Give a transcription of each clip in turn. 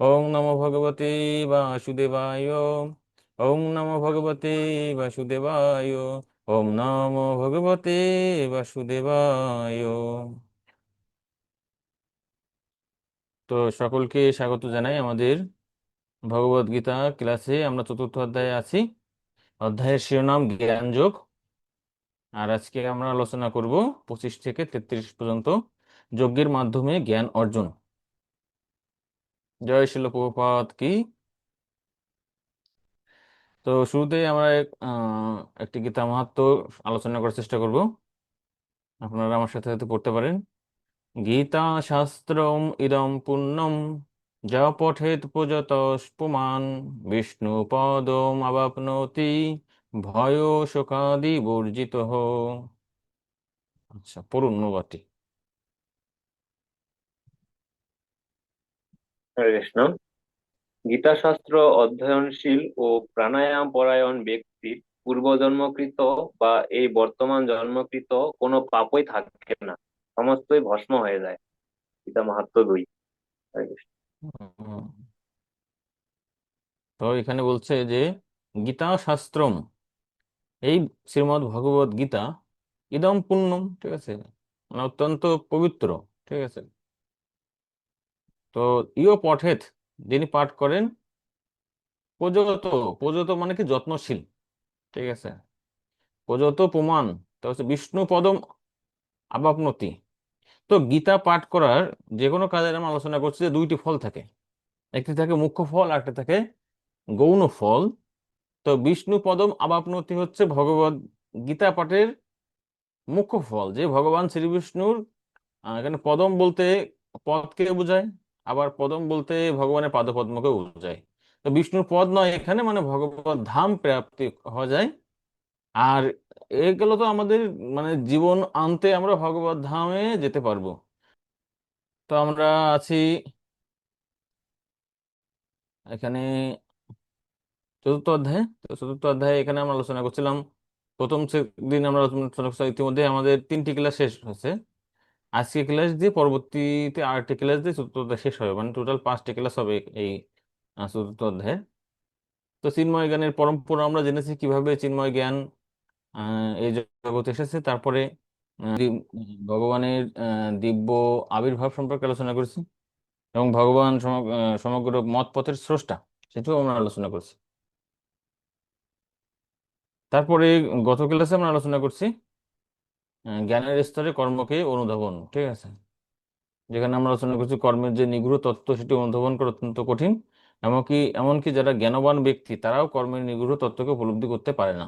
ওং নমো ভগবতে বাসুদেবায়। ওং নমো ভগবতে বাসুদেবায়। ওং নমো ভগবতে বাসুদেবায়। তো সকলকে স্বাগত জানাই আমাদের ভগবদ গীতা ক্লাসে। আমরা চতুর্থ অধ্যায়ে আছি। অধ্যায়ের শিরোনাম জ্ঞান যোগ। আর আজকে আমরা আলোচনা করব 25 থেকে 33 পর্যন্ত যজ্ঞের মাধ্যমে জ্ঞান অর্জন। জয় শিল প্রভুপাদ কি। তো শুরুতেই আমরা একটি গীতা মাহাত্ম্য আলোচনা করার চেষ্টা করব। আপনারা আমার সাথে সাথে পড়তে পারেন। গীতা শাস্ত্রম ইদম পুণ্যম যা পঠেত পূজত পুমান বিষ্ণু পদম আবাপ্নোতি ভয় শোকাদি বর্জিত। আচ্ছা, পড়ুন অনুবাদটি। হরে কৃষ্ণ। গীতাশাস্ত্র অধ্যয়নশীল ও প্রাণায়াম পরায়ণ ব্যক্তির পূর্বজন্মকৃত বা এই বর্তমান জন্মকৃত কোনো পাপই থাকে না, সমস্তই ভস্ম হয়ে যায়। গীতা মাহাত্ম্য 2। হরে কৃষ্ণ। হুম, তো এখানে বলছে যে গীতা শাস্ত্রম, এই শ্রীমদ্ ভগবত গীতা, ইদম পুণ্যম, ঠিক আছে, মানে অত্যন্ত পবিত্র, ঠিক আছে। তো ইয় পঠেত, যিনি পাঠ করেন, প্রযত, প্রযত মানে কি যত্নশীল, ঠিক আছে, প্রযত প্রমাণ, তা হচ্ছে বিষ্ণু পদম আবাপনতি। তো গীতা পাঠ করার যে কোনো কাজের আমরা আলোচনা করছি যে দুইটি ফল থাকে। একটি থাকে মুখ্য ফল, আর একটা থাকে গৌণ ফল। তো বিষ্ণু পদম আবাপনতি হচ্ছে ভগবদ গীতা পাঠের মুখ্য ফল, যে ভগবান শ্রী বিষ্ণুর, এখানে পদম বলতে পদকে বোঝায়, আবার পদম বলতে ভগবানের পাদপদ্মকে বোঝায়। তো বিষ্ণুর পদ নয় এখানে, মানে ভগবত ধাম প্রাপ্তি হওয়া যায়। আর এগুলো তো আমাদের মানে জীবন আনতে আমরা ভগবত ধামে যেতে পারবো। তো আমরা আছি এখানে চতুর্থ অধ্যায়ে। তো চতুর্থ অধ্যায়ে এখানে আমরা আলোচনা করছিলাম, প্রথম দিন আমরা আলোচনা করছিলাম, ইতিমধ্যে আমাদের 3টি ক্লাস শেষ হয়েছে। আজকে ক্লাস দিয়ে পরবর্তীতে 8টি ক্লাস দিয়ে চতুর্থ অধ্যায় শেষ হবে, মানে টোটাল 5টি ক্লাস হবে এই চতুর্থ অধ্যায়ে। তো চিন্ময় জ্ঞানের পরম্পরা আমরা জেনেছি, কিভাবে চিন্ময় জ্ঞান এই জগতে এসেছে। তারপরে ভগবানের দিব্য আবির্ভাব সম্পর্কে আলোচনা করেছি, এবং ভগবান সমগ্র মত পথের স্রষ্টা, সেটাও আমরা আলোচনা করছি। তারপরে গত ক্লাসে আমরা আলোচনা করছি জ্ঞানের স্তরে কর্মকে অনুধাবন, ঠিক আছে, যেখানে আমরা আলোচনা করছি কর্মের যে নিগূঢ় তত্ত্ব সেটি অনুধাবন করা অত্যন্ত কঠিন। এমনকি এমনকি যারা জ্ঞানবান ব্যক্তি তারাও কর্মের নিগূঢ় তত্ত্বকে উপলব্ধি করতে পারে না,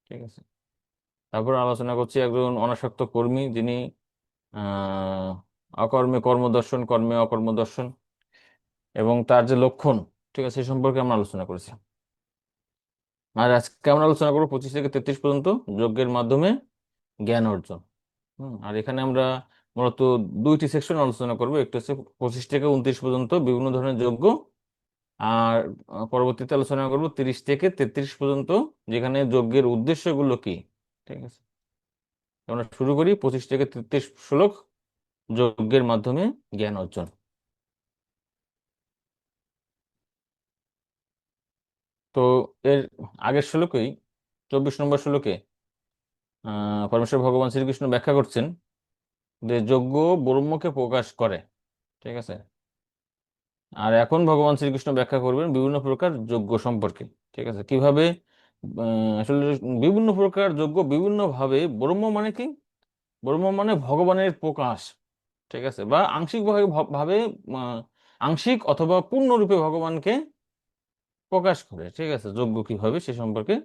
ঠিক আছে। তারপর আলোচনা করছি একজন অনাসক্ত কর্মী, যিনি আহ অকর্মে কর্মদর্শন, কর্মে অকর্মদর্শন, এবং তার যে লক্ষণ, ঠিক আছে, সে সম্পর্কে আমরা আলোচনা করেছি। আর আজকে আমরা আলোচনা করবো 25 থেকে 33 পর্যন্ত যজ্ঞের মাধ্যমে জ্ঞান অর্জন। আর এখানে আমরা মূলত দুইটি সেকশন আলোচনা করবো। একটা হচ্ছে 25 থেকে 29 পর্যন্ত বিভিন্ন ধরনের যজ্ঞ, আর পরবর্তীতে আলোচনা করব 30 থেকে 33 পর্যন্ত, যেখানে যজ্ঞের উদ্দেশ্যগুলো কি, ঠিক আছে। তো আমরা শুরু করি 25 থেকে 33 শ্লোক, যজ্ঞের মাধ্যমে জ্ঞান অর্জন। তো এর আগের শ্লোকেই, 24 নম্বর শ্লোকে, পরমেশ্বর ভগবান শ্রীকৃষ্ণ ব্যাখ্যা করছেন যে যজ্ঞ ব্রহ্মকে প্রকাশ করে, ঠিক আছে। আর এখন ভগবান শ্রীকৃষ্ণ ব্যাখ্যা করবেন বিভিন্ন প্রকার যজ্ঞ সম্পর্কে, ঠিক আছে, কিভাবে আসলে বিভিন্ন প্রকার যজ্ঞ বিভিন্ন ভাবে ব্রহ্ম মানে কি, ব্রহ্ম মানে ভগবানের প্রকাশ, ঠিক আছে, বা আংশিক ভাবে ভাবে আহ, আংশিক অথবা পূর্ণরূপে ভগবানকে প্রকাশ করে, ঠিক আছে। যজ্ঞ কি হবে সে সম্পর্কে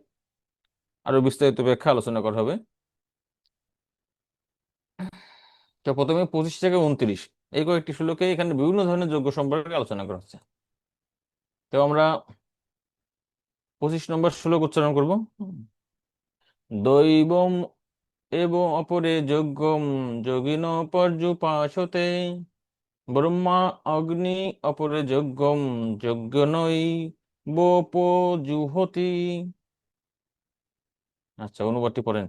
আরো বিস্তারিত ব্যাখ্যা আলোচনা করা হবে। তো প্রথমে 25 থেকে 29 এই কয়েকটি শ্লোকে এখানে বিভিন্ন ধরনের যজ্ঞ সম্পর্কে আলোচনা করা হচ্ছে। তো আমরা 25 নম্বর শ্লোক উচ্চারণ করব। দৈবম এব অপরে যজ্ঞম যোগিন পর্যুপাসতে ব্রহ্মা অগ্নি অপরে যজ্ঞম যজ্ঞনৈ বোপজুহতি। আচ্ছা, অনুবাদটি পড়েন।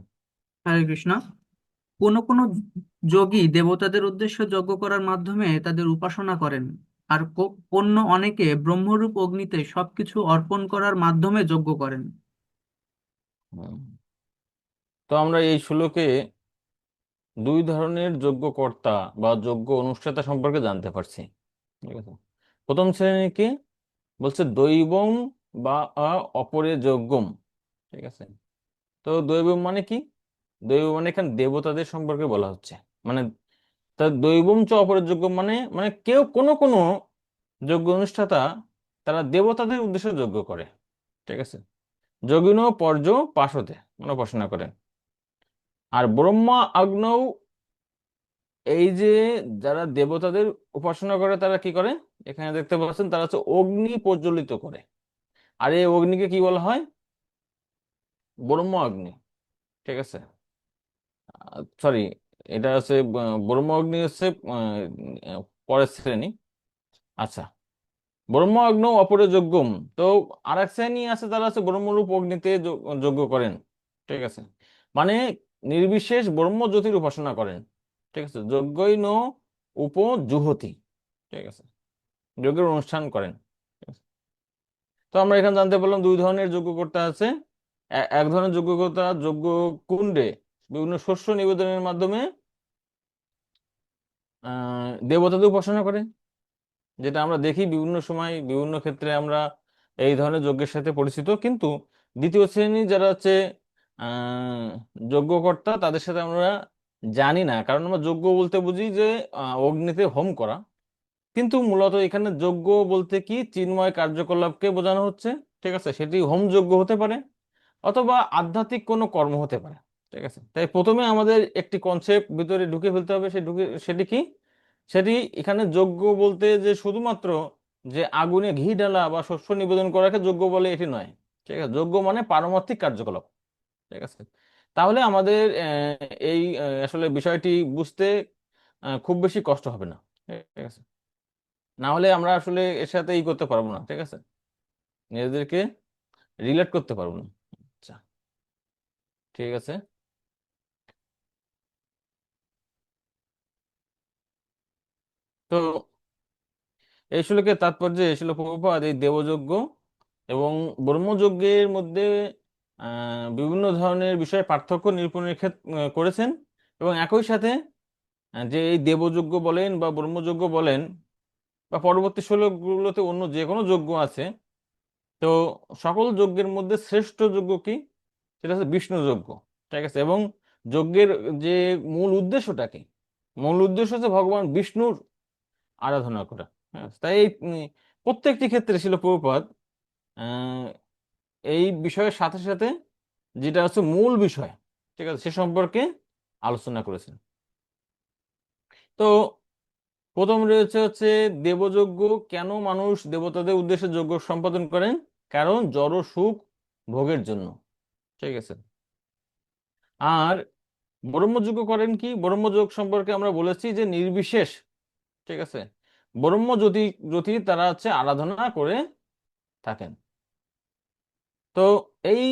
হরে কৃষ্ণ। কোন কোন যোগী দেবতাদের উদ্দেশ্যে যজ্ঞ করার মাধ্যমে তাদের উপাসনা করেন, আর অন্য অনেকে ব্রহ্মরূপ অগ্নিতে সবকিছু অর্পণ করার মাধ্যমে যজ্ঞ করেন। হুম। তো আমরা এই শ্লোকে দুই ধরনের যজ্ঞকর্তা বা যজ্ঞ অনুষ্ঠাতা সম্পর্কে জানতে পারছি। ঠিক আছে। প্রথম শ্রেণী কি বলছে, দৈবম বা অপরে যজ্ঞম। ঠিক আছে। তো দৈবম মানে কি? দৈব মানে এখানে দেবতাদের সম্পর্কে বলা হচ্ছে। মানে তা দৈবম চ অপরে যজ্ঞ মানে মানে কেউ কোনো কোনো যজ্ঞ অনুষ্ঠাতা তারা দেবতাদের উদ্দেশ্যে যজ্ঞ করে। ঠিক আছে। যোগিন পর্য পাশতে মানে উপাসনা করেন। আর ব্রহ্মা আগ্নৌ, এই যে যারা দেবতাদের উপাসনা করে তারা কি করে, এখানে দেখতে পাচ্ছেন তারা হচ্ছে অগ্নি প্রজ্বলিত করে। আর এই অগ্নিকে কি বলা হয়? ব্রহ্ম অগ্নি। ঠিক আছে। সরি, এটা হচ্ছে ব্রহ্ম অগ্নি হচ্ছে পরের শ্রেণী। আচ্ছা, ব্রহ্ম অগ্ন অপরে যজ্ঞম। তো আর এক শ্রেণী আছে তারা হচ্ছে ব্রহ্মরূপ অগ্নিতে যজ্ঞ করেন। ঠিক আছে। মানে নির্বিশেষ ব্রহ্ম জ্যোতির উপাসনা করেন। ঠিক আছে। যজ্ঞই ন উপজুহতি। ঠিক আছে। যজ্ঞের অনুষ্ঠান করেন। ঠিক আছে। তো আমরা এখানে জানতে পারলাম দুই ধরনের যজ্ঞকর্তা আছে। এক ধরনের যজ্ঞকর্তা যজ্ঞ কুণ্ডে বিভিন্ন শস্য নিবেদনের মাধ্যমে দেবতাদের উপাসনা করে, যেটা আমরা দেখি বিভিন্ন সময় বিভিন্ন ক্ষেত্রে আমরা এই ধরনের যজ্ঞের সাথে পরিচিত। কিন্তু দ্বিতীয় শ্রেণী যারা হচ্ছে আহ যজ্ঞকর্তা, তাদের সাথে আমরা জানি না, কারণ আমরা যজ্ঞ বলতে বুঝি যে অগ্নিতে হোম করা। কিন্তু মূলত এখানে যজ্ঞ বলতে কি চিন্ময় কার্যকলাপকে বোঝানো হচ্ছে। ঠিক আছে। সেটি হোম যজ্ঞ হতে পারে অথবা আধ্যাত্মিক কোনো কর্ম হতে পারে। ঠিক আছে। তাই প্রথমে আমাদের একটি কনসেপ্ট ভিতরে ঢুকে ফেলতে হবে, সেটি কি? সেটি এখানে যজ্ঞ বলতে যে শুধুমাত্র যে আগুনে ঘি ঢালা বা শস্য নিবেদন করাকে যজ্ঞ বলে এটি নয়। ঠিক আছে। যজ্ঞ মানে পারমার্থিক কার্যকলাপ। ঠিক আছে। তাহলে আমাদের এই আসলে বিষয়টি বুঝতে খুব বেশি কষ্ট হবে না। ঠিক আছে। না হলে আমরা আসলে এর সাথে করতে পারবো না। ঠিক আছে। নিজেদেরকে রিলেট করতে পারবো না। আচ্ছা, ঠিক আছে। তো এই শ্লোকের তাৎপর্য, এই ছিল প্রভুপাদ এই দেবযজ্ঞ এবং ব্রহ্মযজ্ঞের মধ্যে বিভিন্ন ধরনের বিষয়ে পার্থক্য নিরূপণের করেছেন। এবং একই সাথে যে এই দেবযজ্ঞ বলেন বা ব্রহ্মযজ্ঞ বলেন বা পরবর্তী শ্লোকগুলোতে অন্য যে কোনো যজ্ঞ আছে, তো সকল যজ্ঞের মধ্যে শ্রেষ্ঠ যজ্ঞ কি? সেটা হচ্ছে বিষ্ণু যজ্ঞ। ঠিক আছে। এবং যজ্ঞের যে মূল উদ্দেশ্যটা কি? মূল উদ্দেশ্য হচ্ছে ভগবান বিষ্ণুর আরাধনা করা। হ্যাঁ, তাই এই প্রত্যেকটি ক্ষেত্রে ছিল প্রভুপাদ আহ, এই বিষয়ের সাথে সাথে যেটা হচ্ছে মূল বিষয়, ঠিক আছে, সে সম্পর্কে আলোচনা করেছেন। তো প্রথম রয়েছে হচ্ছে দেবযজ্ঞ। কেন মানুষ দেবতাদের উদ্দেশ্যে যজ্ঞ সম্পাদন করেন? কারণ জড় সুখ ভোগের জন্য। ঠিক আছে। আর ব্রহ্মযজ্ঞ করেন কি? ব্রহ্মযোগ সম্পর্কে আমরা বলেছি যে নির্বিশেষ, ঠিক আছে, ব্রহ্মজ্যোতি জ্যোতি তারা হচ্ছে আরাধনা করে থাকেন। তো এই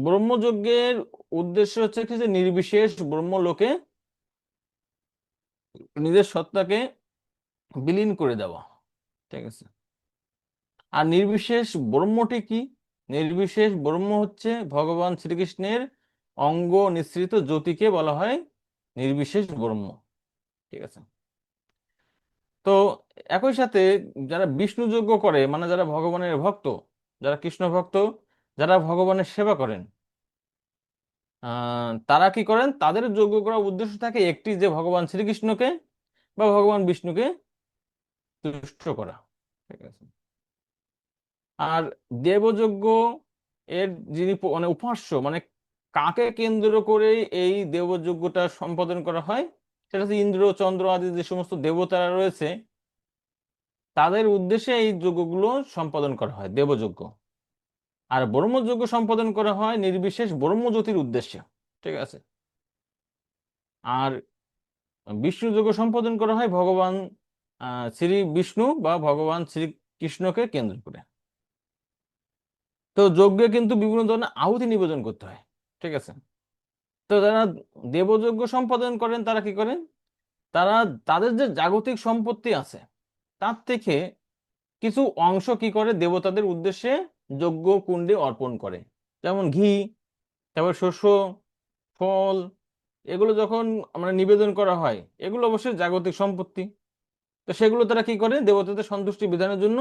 ব্রহ্মযজ্ঞের উদ্দেশ্য হচ্ছে কি যে নির্বিশেষ ব্রহ্মলোকে নিজের সত্তাকে বিলীন করে দেওয়া। ঠিক আছে। আর নির্বিশেষ ব্রহ্মটি কি? নির্বিশেষ ব্রহ্ম হচ্ছে ভগবান শ্রীকৃষ্ণের অঙ্গ নিঃসৃত জ্যোতিকে বলা হয় নির্বিশেষ ব্রহ্ম। ঠিক আছে। তো একই সাথে যারা বিষ্ণু যজ্ঞ করে, মানে যারা ভগবানের ভক্ত, যারা কৃষ্ণ ভক্ত, যারা ভগবানের সেবা করেন, তারা কি করেন? তাদের যজ্ঞ করার উদ্দেশ্য থাকে একটি, যে ভগবান শ্রীকৃষ্ণকে বা ভগবান বিষ্ণুকে তুষ্ট করা। ঠিক আছে। আর দেবযজ্ঞ এর যিনি মানে উপাস্য, মানে কাকে কেন্দ্র করে এই দেবযজ্ঞটা সম্পাদন করা হয়, সেটা হচ্ছে ইন্দ্র চন্দ্র আদি যে সমস্ত দেবতারা রয়েছে, তাদের উদ্দেশ্যে এই যজ্ঞগুলো সম্পাদন করা হয় দেবযজ্ঞ। আর ব্রহ্মযজ্ঞ সম্পাদন করা হয় নির্বিশেষ ব্রহ্মজ্যোতির উদ্দেশ্যে। ঠিক আছে। আর বিষ্ণু যজ্ঞ সম্পাদন করা হয় ভগবান শ্রী বিষ্ণু বা ভগবান শ্রীকৃষ্ণকে কেন্দ্র করে। তো যজ্ঞে কিন্তু বিভিন্ন ধরনের আহুতি নিবেদন করতে হয়। ঠিক আছে। তো যারা দেবযজ্ঞ সম্পাদন করেন তারা কি করেন? তারা তাদের যে জাগতিক সম্পত্তি আছে তার থেকে কিছু অংশ কি করে দেবতাদের উদ্দেশ্যে যজ্ঞ কুণ্ডে অর্পণ করে। যেমন ঘি, তারপর শস্য, ফল, এগুলো যখন আমরা নিবেদন করা হয়, এগুলো অবশ্যই জাগতিক সম্পত্তি। তো সেগুলো তারা কি করে দেবতাদের সন্তুষ্টি বিধানের জন্য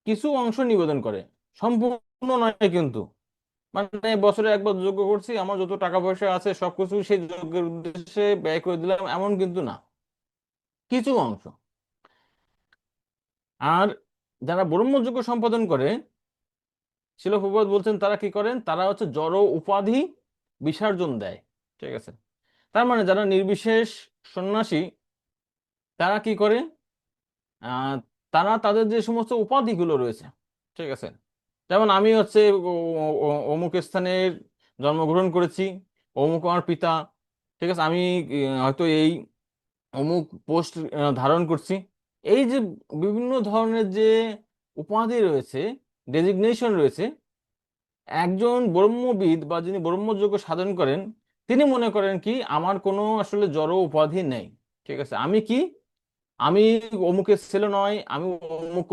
কিছু অংশ নিবেদন করে, সম্পূর্ণ নয় কিন্তু। মানে বছরে একবার যজ্ঞ করছি, আমার যত টাকা পয়সা আছে সবকিছু সেই যজ্ঞের উদ্দেশ্যে ব্যয় করে দিলাম, এমন কিন্তু না, কিছু অংশ। আর যারা ব্রহ্মযজ্ঞ সম্পাদন করে, শিল প্রভুপাদ বলছেন তারা কি করেন, তারা হচ্ছে জড় উপাধি বিসর্জন দেয়। ঠিক আছে, তার মানে যারা নির্বিশেষ সন্ন্যাসী, তারা কি করে, আহ তারা তাদের যে সমস্ত উপাধিগুলো রয়েছে, ঠিক আছে, যেমন আমি হচ্ছে অমুক স্থানের জন্মগ্রহণ করেছি, অমুক আমার পিতা, ঠিক আছে, আমি হয়তো এই অমুক পোস্ট ধারণ করছি, এই যে বিভিন্ন ধরনের যে উপাধি রয়েছে, ডেজিগনেশন রয়েছে, একজন ব্রহ্মবিদ বা যিনি ব্রহ্মযোগ্য সাধন করেন, তিনি মনে করেন কি আমার কোনো আসলে জড় উপাধি নেই। ঠিক আছে, আমি কি, আমি অমুকের ছেলে নয়, আমি অমুক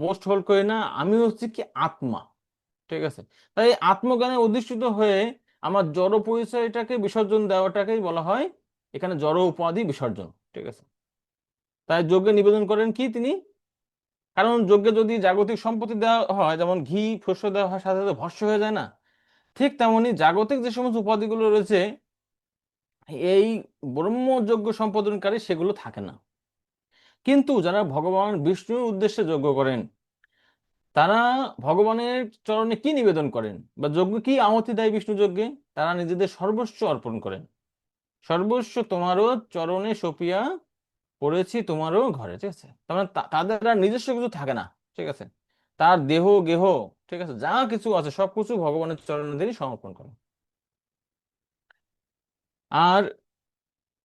পোস্ট হোল্ড করি না, আমি হচ্ছে কি আত্মা। ঠিক আছে, তাই আত্মজ্ঞানে অধিষ্ঠিত হয়ে আমার জড় পরিচয়টাকে বিসর্জন দেওয়াটাকেই বলা হয় এখানে জড় উপাধি বিসর্জন। ঠিক আছে, তাই যজ্ঞে নিবেদন করেন কি তিনি, কারণ যজ্ঞে যদি জাগতিক সম্পত্তি দেওয়া হয়, যেমন ঘি শস্য দেওয়া হয়, সাথে সাথে ভস্য হয়ে যায় না, ঠিক তেমনি জাগতিক যে সমস্ত উপাধিগুলো রয়েছে এই ব্রহ্মযজ্ঞ সম্পাদনকারী সেগুলো থাকে না। কিন্তু যারা ভগবান বিষ্ণুর উদ্দেশ্যে যজ্ঞ করেন, তারা ভগবানের চরণে কি নিবেদন করেন বা যজ্ঞ কি আহুতি দেয় বিষ্ণু যজ্ঞে, তারা নিজেদের সর্বস্ব অর্পণ করেন। সর্বস্ব তোমারও চরণে সপিয়া পড়েছি তোমারও ঘরে। ঠিক আছে, তার মানে তাদের আর নিজস্ব কিছু থাকে না। ঠিক আছে, তার দেহ গেহ, ঠিক আছে, যা কিছু আছে সবকিছু ভগবানের চরণে তিনি সমর্পণ করেন। আর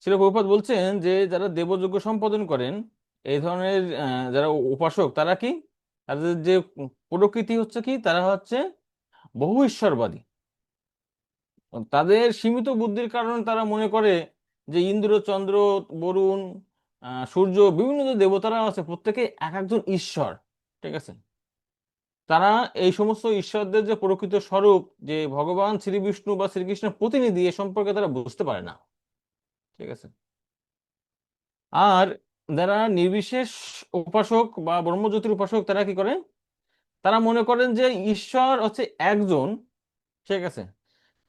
শিল প্রভুপাদ বলছেন যে যারা দেবযজ্ঞ সম্পাদন করেন, এই ধরনের যারা উপাসক, তারা কি, তাদের যে প্রকৃতি হচ্ছে কি, তারা হচ্ছে বহু ঈশ্বরবাদী। তাদের সীমিত বুদ্ধির কারণে তারা মনে করে যে ইন্দ্র, চন্দ্র, বরুণ, সূর্য, বিভিন্ন যে দেবতারা আছে প্রত্যেকে এক একজন ঈশ্বর। ঠিক আছে, তারা এই সমস্ত ঈশ্বরদের যে প্রকৃত স্বরূপ, যে ভগবান শ্রী বিষ্ণু বা শ্রীকৃষ্ণের প্রতিনিধি, এ সম্পর্কে তারা বুঝতে পারে না। ঠিক আছে, আর যারা নির্বিশেষ উপাসক বা ব্রহ্মজ্যোতির উপাসক, তারা কি করে, তারা মনে করেন যে ঈশ্বর হচ্ছে একজন। ঠিক আছে,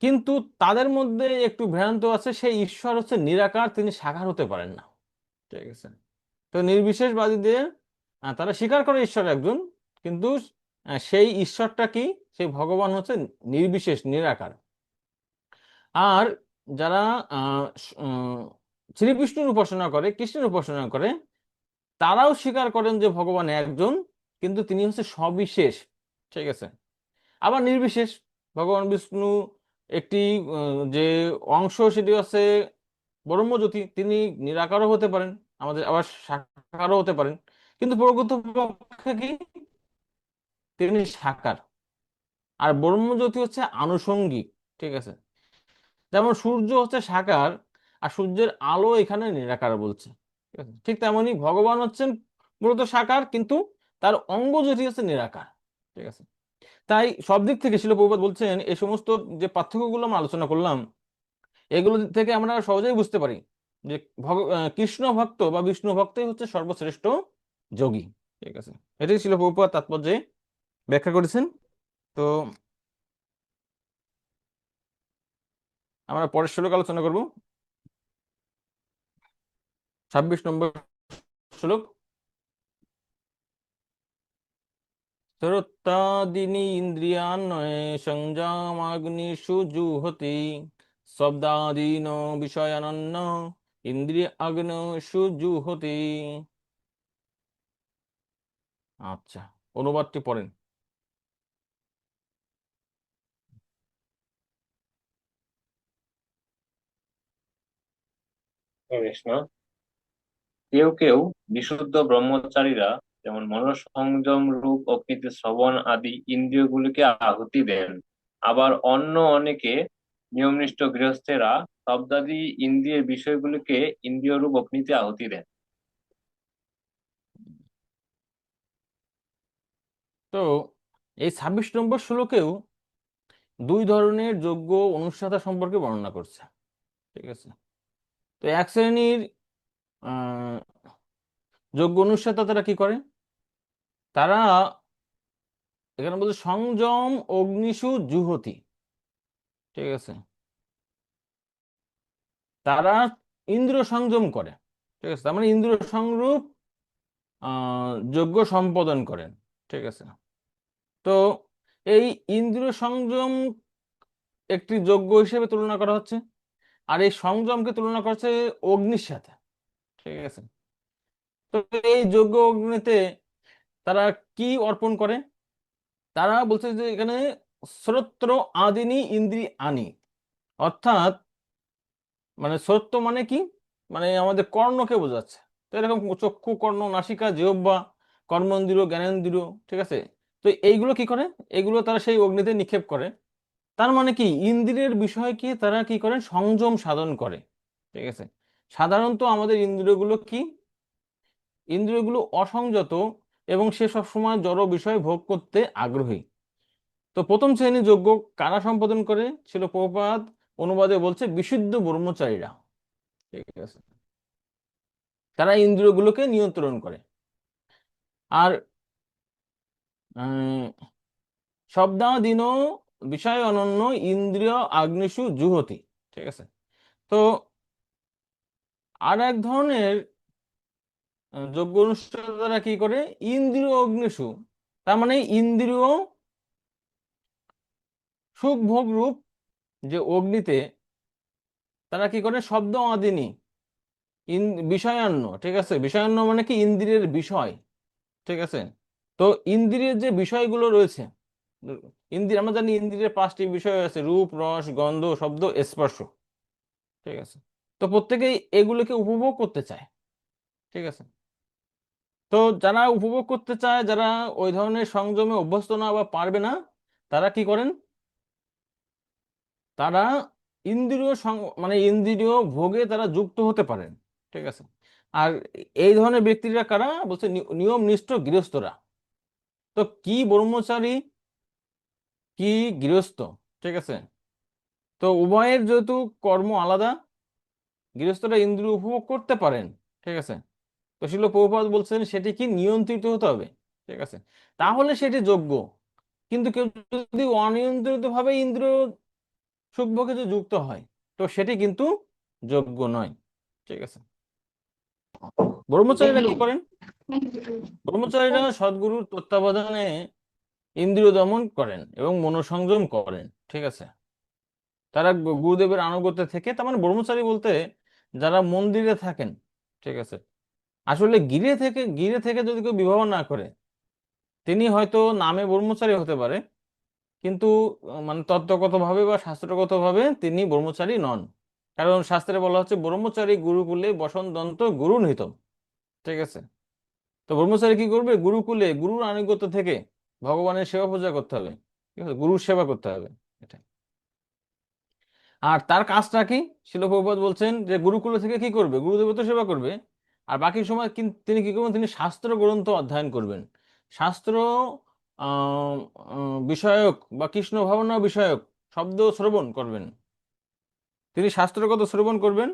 কিন্তু তাদের মধ্যে একটু ভ্রান্ত আছে, সেই ঈশ্বর হচ্ছে নিরাকার, তিনি সাকার হতে পারেন না। ঠিক আছে, তো নির্বিশেষবাদীদের তারা স্বীকার করে ঈশ্বর একজন, কিন্তু সেই ঈশ্বরটা কি, সেই ভগবান হচ্ছে নির্বিশেষ, নিরাকার। আর যারা শ্রীবিষ্ণুর উপাসনা করে, কৃষ্ণের উপাসনা করে, তারাও স্বীকার করেন যে ভগবান একজন, কিন্তু তিনি হচ্ছে সবিশেষ। ঠিক আছে, আবার নির্বিশেষ, ভগবান বিষ্ণু একটি যে অংশ, সেটি হচ্ছে ব্রহ্মজ্যোতি, তিনি নিরাকারও হতে পারেন, আমাদের আবার সাকারও হতে পারেন, কিন্তু প্রকৃতপক্ষে কি, তিনি সাকার। আর ব্রহ্মজ্যোতি হচ্ছে আনুষঙ্গিক। ঠিক আছে, যেমন সূর্য হচ্ছে সাকার, আর সূর্যের আলো এখানে নিরাকার বলছে। ঠিক আছে, ঠিক তেমনি ভগবান হচ্ছেন মূলত সাকার, কিন্তু তার অঙ্গ যেটি হচ্ছে নিরাকার। ঠিক আছে, তাই সব দিক থেকে শিল প্রভুপাদ বলছেন এই সমস্ত যে পার্থক্যগুলো আমরা আলোচনা করলাম, এগুলো থেকে আমরা সহজেই বুঝতে পারি যে কৃষ্ণ ভক্ত বা বিষ্ণু ভক্তই হচ্ছে সর্বশ্রেষ্ঠ যোগী। ঠিক আছে, এটাই শিল প্রভুপাদ তাৎপর্যে ব্যাখ্যা করেছেন। তো আমরা পরের শ্লোক আলোচনা করব, 26 নম্বর শ্লোক। স্তরোত্তাদीनि ইন্দ্রিয়াণ্যয় সংযমাগ্নিষু জুহতি শব্দাদীনো বিষয়ানন্য ইন্দ্রিয় আগ্নেষু জুহতি। আচ্ছা, অনুবাদটি পড়েন। কৃষ্ণ। কেউ কেউ বিশুদ্ধ ব্রহ্মচারীরা যেমন মনঃসংযম, রূপ, অকৃতি, শ্রবণ আদি ইন্দ্রিয়গুলিকে আহুতি দেন। আবার অন্য অনেকে নিয়মনিষ্ঠ গৃহস্থেরা শব্দাদি ইন্দ্রিয়ের বিষয়গুলিকে ইন্দ্রিয় রূপ অগ্নিতে আহুতি দেন। তো এই 26 নম্বর শ্লোকেও দুই ধরনের যোগ্য অনুষ্ঠাতা সম্পর্কে বর্ণনা করছে। ঠিক আছে। তো এক শ্রেণীর আহ যোগ্য অনুষ্ঠাতা তারা কি করে? তারা এখানে বলছে সংযম অগ্নিষু জুহতি। ঠিক আছে। তারা ইন্দ্রিয় সংযম করে। ঠিক আছে, তার মানে ইন্দ্রিয় সংরূপ যজ্ঞ সম্পাদন করেন। ঠিক আছে। তো এই ইন্দ্রিয় সংযম একটি যজ্ঞ হিসেবে তুলনা করা হচ্ছে, আর এই সংযমকে তুলনা করা হচ্ছে অগ্নির সাথে। ঠিক আছে। তো এই যজ্ঞ অগ্নিতে তারা কি অর্পণ করে? তারা বলছে যে এখানে শ্রোত্র আদিনি ইন্দ্রি আনি, অর্থাৎ মানে শ্রোত্র মানে কি, মানে আমাদের কর্ণকে বোঝাচ্ছে। তো এরকম চক্ষু, কর্ণ, নাসিকা, জিহ্বা, কর্মেন্দ্রিয়, জ্ঞানেন্দ্রিয়। ঠিক আছে। তো এইগুলো কি করে? এগুলো তারা সেই অগ্নিতে নিক্ষেপ করে। তার মানে কি, ইন্দ্রিয়ের বিষয়কে তারা কি করেন? সংযম সাধন করে। ঠিক আছে। সাধারণত আমাদের ইন্দ্রিয়গুলো কি? ইন্দ্রিয়গুলো অসংযত এবং সে সব সময় জড় বিষয় ভোগ করতে আগ্রহী। তো প্রথম শ্রেণীর যজ্ঞ কারা সম্পাদন করে? ছিল প্রভুপাদ অনুবাদে বলছে বিশুদ্ধ ব্রহ্মচারীরা। ঠিক আছে। তারা ইন্দ্রিয়গুলোকে নিয়ন্ত্রণ করে। আর শব্দাদীন বিষয় অনন্য ইন্দ্রিয় আগ্নিষু জুহতি। ঠিক আছে। তো আর এক ধরনের যজ্ঞ অনুষ্ঠান তারা কি করে? ইন্দ্রিয় অগ্নিষু, তার মানে ইন্দ্রিয় সুখ ভোগ রূপ যে অগ্নিতে তারা কি করে? শব্দ আদিনি বিষয়ান্ন। ঠিক আছে। বিষয়ান্ন মানে কি? ইন্দ্রিয়ের বিষয়। ঠিক আছে। তো ইন্দ্রিয়ের যে বিষয়গুলো রয়েছে, ইন্দ্রিয়, আমরা জানি ইন্দ্রিয়ের 5টি বিষয় আছে: রূপ, রস, গন্ধ, শব্দ, স্পর্শ। ঠিক আছে। তো প্রত্যেকেই এগুলোকে উপভোগ করতে চায়। ঠিক আছে। তো যারা উপভোগ করতে চায়, যারা ওই ধরনের সংযমে অভ্যস্ত না বা পারবে না, তারা কি করেন? তারা ইন্দ্রিয় মানে ইন্দ্রিয় ভোগে তারা যুক্ত হতে পারেন। ঠিক আছে। আর এই ধরনের ব্যক্তিরা কারা? বলছে নিয়ম নিষ্ঠ গৃহস্থরা। তো কি ব্রহ্মচারী, কি গৃহস্থ। ঠিক আছে। তো উভয়ের যেহেতু কর্ম আলাদা, গৃহস্থরা ইন্দ্রিয় উপভোগ করতে পারেন। ঠিক আছে। তো শিল প্রভুপাদ বলছেন সেটি কি? নিয়ন্ত্রিত হতে হবে। ঠিক আছে। তাহলে সেটি যোগ্য। কিন্তু কেউ যদি অনিয়ন্ত্রিত ভাবে ইন্দ্রিয় সুখভোগে যে যুক্ত হয়, তো সেটি কিন্তু যোগ্য নয়। ঠিক আছে। ব্রহ্মচারীরা কি করেন? ব্রহ্মচারীরা সদ্গুরুর তত্ত্বাবধানে ইন্দ্রিয় দমন করেন এবং মনোসংযম করেন। ঠিক আছে। তারা গুরুদেবের আনুগত্য থেকে, তার মানে ব্রহ্মচারী বলতে যারা মন্দিরে থাকেন। ঠিক আছে। আসলে গিরে থেকে যদি কেউ বিবাহ না করে, তিনি হয়তো নামে ব্রহ্মচারী হতে পারে, কিন্তু মানে তত্ত্বগতভাবে বা শাস্ত্রগতভাবে তিনি ব্রহ্মচারী নন। কারণ শাস্ত্রে বলা হচ্ছে ব্রহ্মচারী গুরুকুলে বসন্তদন্ত গুরু নিহিতম। ঠিক আছে। তো ব্রহ্মচারী কি করবে? গুরুকুলে গুরুর আনুগত্য থেকে ভগবানের সেবা পূজা করতে হবে। ঠিক আছে, গুরুর সেবা করতে হবে। এটা। আর তার কাজটা কি? শিল প্রভুপাদ বলছেন যে গুরুকুল থেকে কি করবে? গুরুদেবের তো সেবা করবে। আর বাকি সময় তিনি কি করবেন? তিনি শাস্ত্র গ্রন্থ অধ্যয়ন করবেন। শাস্ত্র আহ বিষয়ক বা কৃষ্ণ ভাবনা বিষয়ক শব্দ শ্রবণ করবেন। তিনি শাস্ত্রগত শ্রবণ করবেন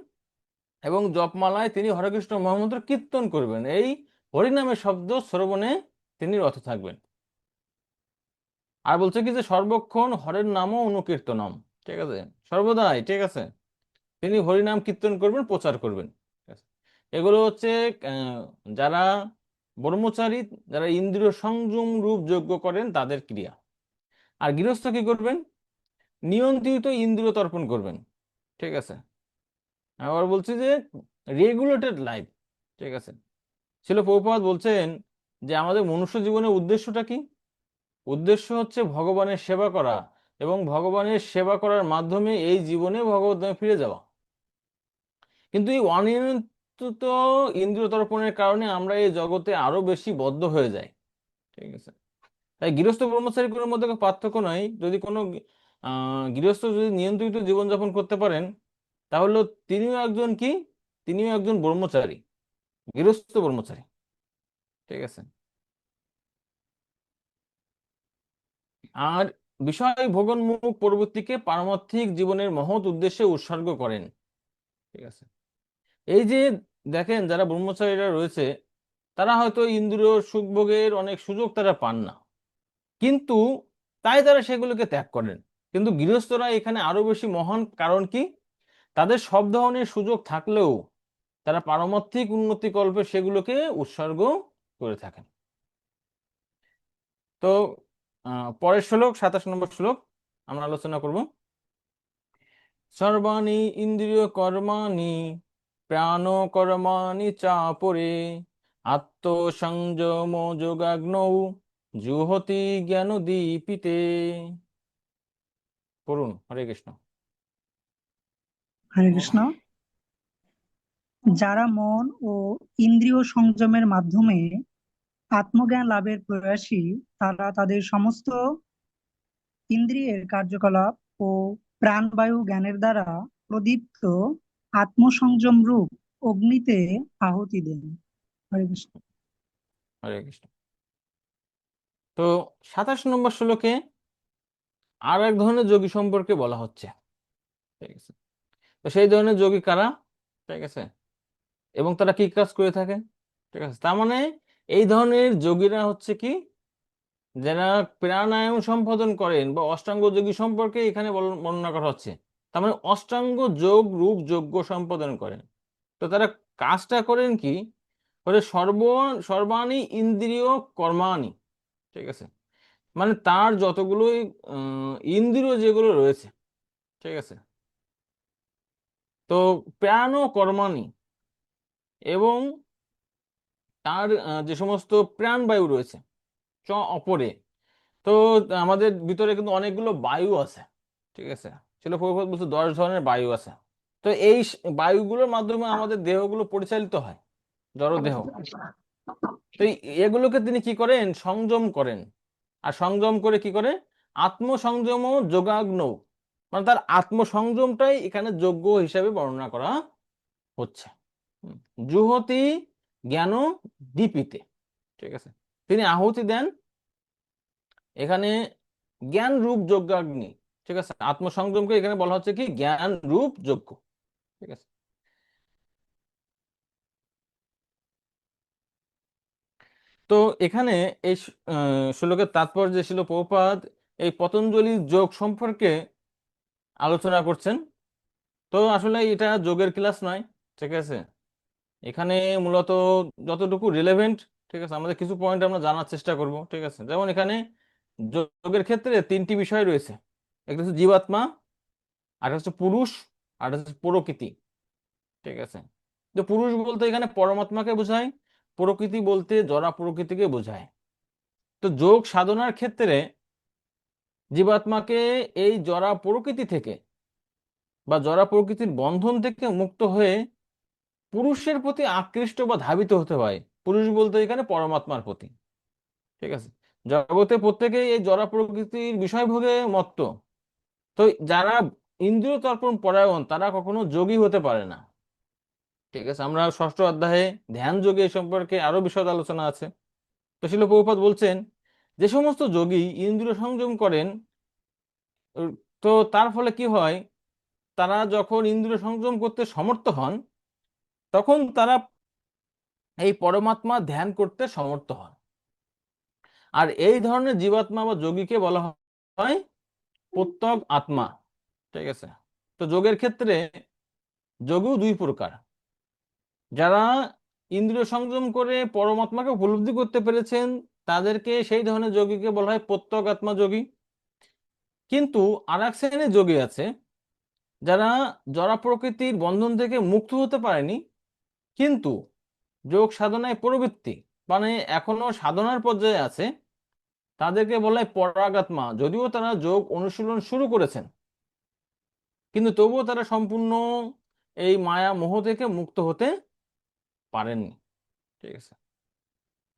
এবং জপমালায় তিনি হরে কৃষ্ণ মহামন্ত্র কীর্তন করবেন। এই হরিনামের শব্দ শ্রবণে তিনি রত থাকবেন। আর বলছে কি যে সর্বক্ষণ হরের নামও অনুকীর্তনম। ঠিক আছে। সর্বদাই। ঠিক আছে। তিনি হরিনাম কীর্তন করবেন, প্রচার করবেন। ঠিক আছে? এগুলো হচ্ছে যারা ব্রহ্মচারী, যারা ইন্দ্রিয় সংযম রূপ যজ্ঞ করেন তাদের ক্রিয়া। আর গৃহস্থ কি করবেন? নিয়ন্ত্রিত ইন্দ্রিয় তর্পণ করবেন। ঠিক আছে। আবার বলছি যে রেগুলেটেড লাইফ। ঠিক আছে। ছিল প্রভুপাদ বলছেন যে আমাদের মনুষ্য জীবনের উদ্দেশ্যটা কি? উদ্দেশ্য হচ্ছে ভগবানের সেবা করা এবং ভগবানের সেবা করার মাধ্যমে এই জীবনে ভগবত ধামে ফিরে যাওয়া। কিন্তু এই অনিয়ন্ত্রিত ইন্দ্রিয় তর্পণের কারণে আমরা এই জগতে আরো বেশি বদ্ধ হয়ে যাই। ঠিক আছে। তাই গৃহস্থ ব্রহ্মচারীগুলোর মধ্যে কোনো পার্থক্য নাই। যদি কোনো গৃহস্থ যদি নিয়ন্ত্রিত জীবনযাপন করতে পারেন, তাহলে তিনিও একজন কি? তিনিও একজন ব্রহ্মচারী, গৃহস্থ ব্রহ্মচারী। ঠিক আছে। আর বিষয় ভোগোন্মুখ প্রবৃত্তিকে পারমার্থিক জীবনের মহৎ উদ্দেশ্যে উৎসর্গ করেন। ঠিক আছে, এই যে দেখেন যারা ব্রহ্মচারীরা রয়েছে তারা হয়তো ইন্দ্রিয় সুখভোগের অনেক সুযোগ তারা পান না, কিন্তু তাই তারা সেগুলোকে ত্যাগ করেন। কিন্তু গৃহস্থরা এখানে আরো বেশি মহান, কারণ কি, তাদের সব ধরনের সুযোগ থাকলেও তারা পারমার্থিক উন্নতি কল্পে সেগুলোকে উৎসর্গ করে থাকেন। তো পরের শ্লোক, 27 নম্বর শ্লোক আমরা আলোচনা করব। সর্বাণি ইন্দ্রিয় কর্মাণি প্রাণ কর্মাণি চাপরে আত্মসংযম যোগাগ্নৌ জুহতি জ্ঞান দীপিতে। পড়ুন, হরে কৃষ্ণ। হরে কৃষ্ণ। যারা মন ও ইন্দ্রিয় সংযমের মাধ্যমে আত্মজ্ঞান লাভের প্রয়াসী, তারা তাদের সমস্ত ইন্দ্রিয়ের কার্যকলাপ ও প্রাণবায়ু জ্ঞানের দ্বারা প্রদীপ্ত আত্মসংযম রূপ অগ্নিতে আহুতি দেন। হরে কৃষ্ণ। হরে কৃষ্ণ। তো 27 নম্বর শ্লোকে আর এক ধরনের যোগী সম্পর্কে বলা হচ্ছে। ঠিক আছে, তো সেই ধরনের যোগী কারা? ঠিক আছে, এবং তারা কি কাজ করে থাকে? ঠিক আছে, তার মানে এই ধরনের যোগীরা হচ্ছে কি, যারা প্রাণায়াম সম্পাদন করেন বা অষ্টাঙ্গ যোগী সম্পর্কে এখানে বর্ণনা করা হচ্ছে। তার মানে অষ্টাঙ্গ যোগ রূপ যজ্ঞ সম্পাদন করেন। তো তারা কাজটা করেন কি, বলে সর্বাণি ইন্দ্রিয় কর্মাণি। ঠিক আছে, মানে তার যতগুলোই ইন্দ্রিয় যেগুলো রয়েছে, ঠিক আছে, তো প্রাণ ও কর্মাণি এবং তার যে সমস্ত প্রাণবায়ু রয়েছে চ অপরে। তো আমাদের ভিতরে কিন্তু অনেকগুলো বায়ু আছে। ঠিক আছে, ছিল প্রভুপাদ বলছে 10 ধরনের বায়ু আছে। তো এই বায়ুগুলোর মাধ্যমে আমাদের দেহগুলো পরিচালিত হয়, জড় দেহ। তো এগুলোকে তিনি কি করেন, সংযম করেন। আর সংযম করে কি করে, আত্মসংযম ও যোগাগ্ন, মানে তার আত্মসংযমটাই এখানে যোগ্য হিসাবে বর্ণনা করা হচ্ছে। হুম। জুহতি জ্ঞান দীপিতে। ঠিক আছে, তিনি আহুতি দেন এখানে জ্ঞান রূপ যজ্ঞাগ্নি। ঠিক আছে, আত্মসংযমকে এখানে বলা হচ্ছে কি জ্ঞান রূপ যজ্ঞ। ঠিক আছে, তো এখানে এই শ্লোকের তাৎপর্য ছিল প্রভুপাদ এই পতঞ্জলি যোগ সম্পর্কে আলোচনা করছেন। তো আসলে এটা যোগের ক্লাস নয়। ঠিক আছে, এখানে মূলত যতটুকু রিলেভেন্ট, ঠিক আছে, আমাদের কিছু পয়েন্ট আমরা জানার চেষ্টা করব। ঠিক আছে, যেমন এখানে যোগের ক্ষেত্রে 3টি বিষয় রয়েছে। একটা হচ্ছে জীবাত্মা, আর হচ্ছে পুরুষ, আর হচ্ছে প্রকৃতি। ঠিক আছে, তো পুরুষ বলতে এখানে পরমাত্মাকে বোঝায়, প্রকৃতি বলতে জড়া প্রকৃতিকে বোঝায়। তো যোগ সাধনার ক্ষেত্রে জীবাত্মাকে এই জড়া প্রকৃতি থেকে বা জড়া প্রকৃতির বন্ধন থেকে মুক্ত হয়ে পুরুষের প্রতি আকৃষ্ট বা ধাবিত হতে হয়। পুরুষ বলতে এখানে পরমাত্মার প্রতি। ঠিক আছে, জগতে প্রত্যেকেই এই জড়া প্রকৃতির বিষয়ভোগে মত্ত। তো যারা ইন্দ্রিয় তর্পণ পরায়ণ তারা কখনো যোগী হতে পারে না। ঠিক আছে, আমরা 6ষ্ঠ অধ্যায়ে ধ্যান যোগে এ সম্পর্কে আরো বিশদ আলোচনা আছে। তো শিল প্রভুপাদ বলছেন যে সমস্ত যোগী ইন্দ্রিয় সংযম করেন, উম, তো তার ফলে কি হয়, তারা যখন ইন্দ্রিয় সংযম করতে সমর্থ হন তখন তারা এই পরমাত্মা ধ্যান করতে সমর্থ হন। আর এই ধরনের জীবাত্মা বা যোগীকে বলা হয় প্রত্যগ আত্মা। ঠিক আছে, তো যোগের ক্ষেত্রে যোগও 2 প্রকার। যারা ইন্দ্রিয় সংযম করে পরমাত্মাকে উপলব্ধি করতে পেরেছেন তাদেরকে, সেই ধরনের যোগীকে বলা হয় প্রত্যগ আত্মা যোগী। কিন্তু আর এক শ্রেণীর যোগী আছে যারা জড় প্রকৃতির বন্ধন থেকে মুক্ত হতে পারেনি, কিন্তু যোগ সাধনায় প্রবৃত্তি, মানে এখনো সাধনার পর্যায়ে আছে, তাদেরকে বলা হয় পরাগাত্মা। যদিও তারা যোগ অনুশীলন শুরু করেছেন কিন্তু তবুও তারা সম্পূর্ণ এই মায়া মোহ থেকে মুক্ত হতে পারেননি। ঠিক আছে,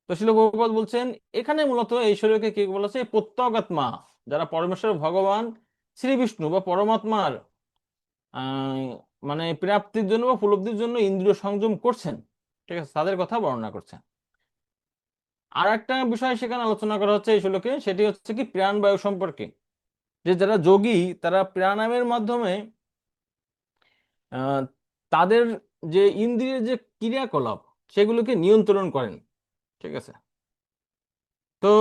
তো শিল প্রভুপাদ বলছেন এখানে মূলত এই শরীরকে কি বলা হচ্ছে, প্রত্যগাত্মা, যারা পরমেশ্বর ভগবান শ্রী বিষ্ণু বা পরমাত্মার আহ মানে প্রাপ্তির জন্য বা উপলব্ধির জন্য ইন্দ্রিয় সংযম করছেন। ঠিক আছে, তাদের কথা বর্ণনা করছেন। আর একটা বিষয় সেখানে আলোচনা করা হচ্ছে এই শ্লোকে, সেটি হচ্ছে কি প্রাণবায়ু সম্পর্কে, যে যারা যোগী তারা প্রাণায়ামের মাধ্যমে আহ, তাদের যে ইন্দ্রিয়ের যে ক্রিয়াকলাপ সেগুলোকে নিয়ন্ত্রণ করেন। ঠিক আছে। তো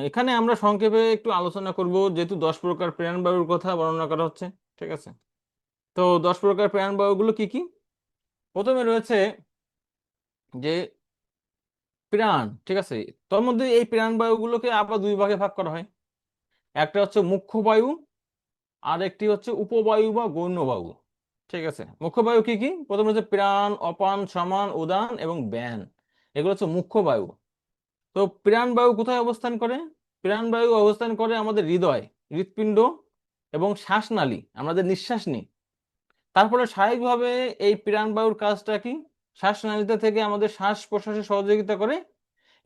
এখানে আমরা সংক্ষেপে একটু আলোচনা করব, যেহেতু 10 প্রকার প্রাণবায়ুর কথা বর্ণনা করা হচ্ছে। ঠিক আছে। তো 10 প্রকার প্রাণবায়ুগুলো কি কি? প্রথমে রয়েছে যে প্রাণ। ঠিক আছে। তার মধ্যে এই প্রাণবায়ুগুলোকে আবার দুই ভাগে ভাগ করা হয়। একটা হচ্ছে মুখ্য বায়ু, আর একটি হচ্ছে উপবায়ু বা গৌণ বায়ু। ঠিক আছে। মুখ্য বায়ু কি কি? প্রথমে হচ্ছে প্রাণ, অপান, সমান, উদান এবং ব্যান। এগুলো হচ্ছে মুখ্য বায়ু। তো প্রাণ বায়ু কোথায় অবস্থান করে? প্রাণ বায়ু অবস্থান করে আমাদের হৃদয়, হৃৎপিণ্ড এবং শ্বাসনালী, আমাদের নিঃশ্বাস নিই। তারপরে স্বাভাবিকভাবে এই প্রাণ বায়ুর কাজটা কি? শ্বাসনালীতে থেকে আমাদের শ্বাস প্রশ্বাসে সহযোগিতা করে,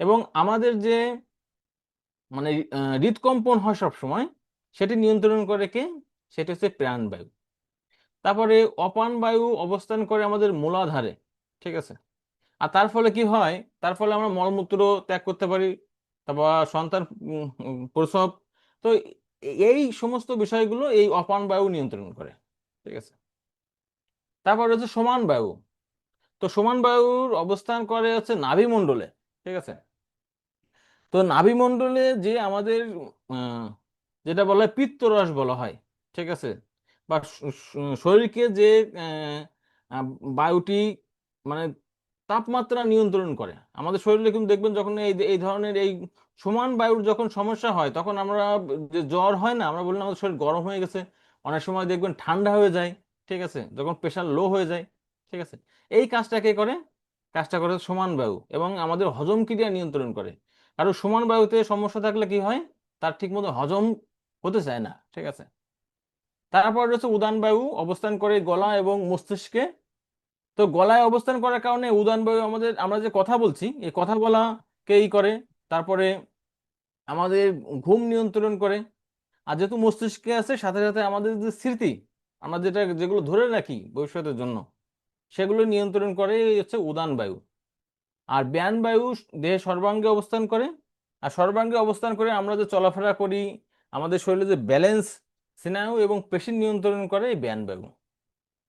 এবং আমাদের যে মানে হৃদকম্পন হয় সব সময়, সেটি নিয়ন্ত্রণ করে কে? সেটি হচ্ছে প্রাণবায়ু। তারপরে অপান বায়ু অবস্থান করে আমাদের মূলাধারে। ঠিক আছে। আর তার ফলে কি হয়? তার ফলে আমরা মলমূত্র ত্যাগ করতে পারি, তারপর সন্তান প্রসব। তো এই সমস্ত বিষয়গুলো এই অপান বায়ু নিয়ন্ত্রণ করে। ঠিক আছে। তারপর হচ্ছে সমান বায়ু। তো সমান বায়ুর অবস্থান করে হচ্ছে নাভিমণ্ডলে। ঠিক আছে। তো নাভিমণ্ডলে যে আমাদের আহ, যেটা বলা হয় পিত্তরস বলা হয়। ঠিক আছে। বা শরীরকে যে আহ, আহ, বায়ুটি মানে তাপমাত্রা নিয়ন্ত্রণ করে আমাদের শরীরে। কিন্তু দেখবেন যখন এই এই ধরনের এই সমান বায়ুর যখন সমস্যা হয়, তখন আমরা যে জ্বর হয় না, আমরা বললাম আমাদের শরীর গরম হয়ে গেছে। অনেক সময় দেখবেন ঠান্ডা হয়ে যায়। ঠিক আছে। যখন প্রেশার লো হয়ে যায়। ঠিক আছে। এই কাজটা কে করে? কাজটা করে সমান বায়ু, এবং আমাদের হজম ক্রিয়া নিয়ন্ত্রণ করে। কারণ সমান বায়ুতে সমস্যা থাকলে কি হয়? তার ঠিক মতো হজম হতে চায় না। ঠিক আছে। তারপর রয়েছে উদান বায়ু, অবস্থান করে গলা এবং মস্তিষ্কে। তো গলায় অবস্থান করার কারণে উদান বায়ু আমাদের, আমরা যে কথা বলছি এই কথা বলাকেই করে। তারপরে আমাদের ঘুম নিয়ন্ত্রণ করে। আর যেহেতু মস্তিষ্কে আছে, সাথে সাথে আমাদের যে স্মৃতি, আমরা যেগুলো ধরে রাখি ভবিষ্যতের জন্য, সেগুলো নিয়ন্ত্রণ করে এই হচ্ছে উদান বায়ু। আর ব্যান বায়ু দেহের সর্বাঙ্গে অবস্থান করে। আর সর্বাঙ্গে অবস্থান করে আমরা যে চলাফেরা করি, আমাদের শরীরে যে ব্যালেন্স, স্নায়ু এবং পেশি নিয়ন্ত্রণ করে এই ব্যান বায়ু।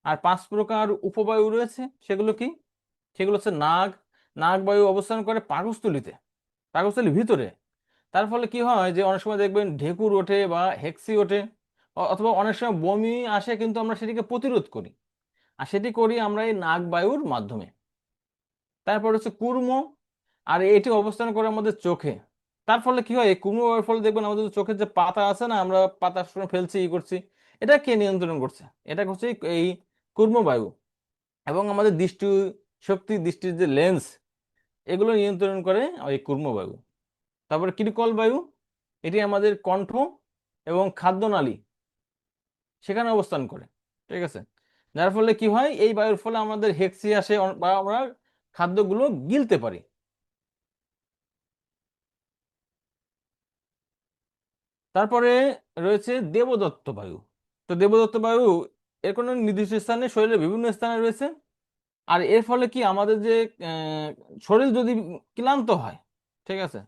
আর 5 প্রকার উপবায়ু রয়েছে, সেগুলো কি? সেগুলো হচ্ছে নাগ। নাগ বায়ু অবস্থান করে পাকস্থলীতে, পাকস্থলীর ভিতরে। তার ফলে কি হয় যে অনেক সময় দেখবেন ঢেকুর ওঠে বা হেক্সি ওঠে, অথবা অনেক সময় বমি আসে, কিন্তু আমরা সেটিকে প্রতিরোধ করি। আর সেটি করি আমরা এই নাগ বায়ুর মাধ্যমে। তারপর হচ্ছে কুর্ম। আর এটি অবস্থান করে আমাদের চোখে। তার ফলে কি হয়? এই কুর্ম বায়ুর ফলে দেখবেন আমাদের চোখের যে পাতা আছে না, আমরা পাতা সবসময় ফেলছি, ই করছি, এটা কে নিয়ন্ত্রণ করছে? এটা হচ্ছে এই কুর্ম বায়ু। এবং আমাদের দৃষ্টি শক্তি, দৃষ্টির যে লেন্স, এগুলো নিয়ন্ত্রণ করে ওই কুর্ম বায়ু। তারপরে কিরকল বায়ু, এটি আমাদের কণ্ঠ এবং খাদ্যনালী সেখানে অবস্থান করে। ঠিক আছে। যার ফলে কি হয়? এই বায়ুর ফলে আমাদের হেক্সি আসে, বা আমরা খাদ্যগুলো গিলতে পারি। তারপরে রয়েছে দেবদত্ত বায়ু। তো দেবদত্ত বায়ু এর কোনো নির্দিষ্ট স্থানে, শরীরের বিভিন্ন স্থানে রয়েছে। আর এর ফলে কি আমাদের যে আহ, শরীর যদি ক্লান্ত হয়, ঠিক আছে,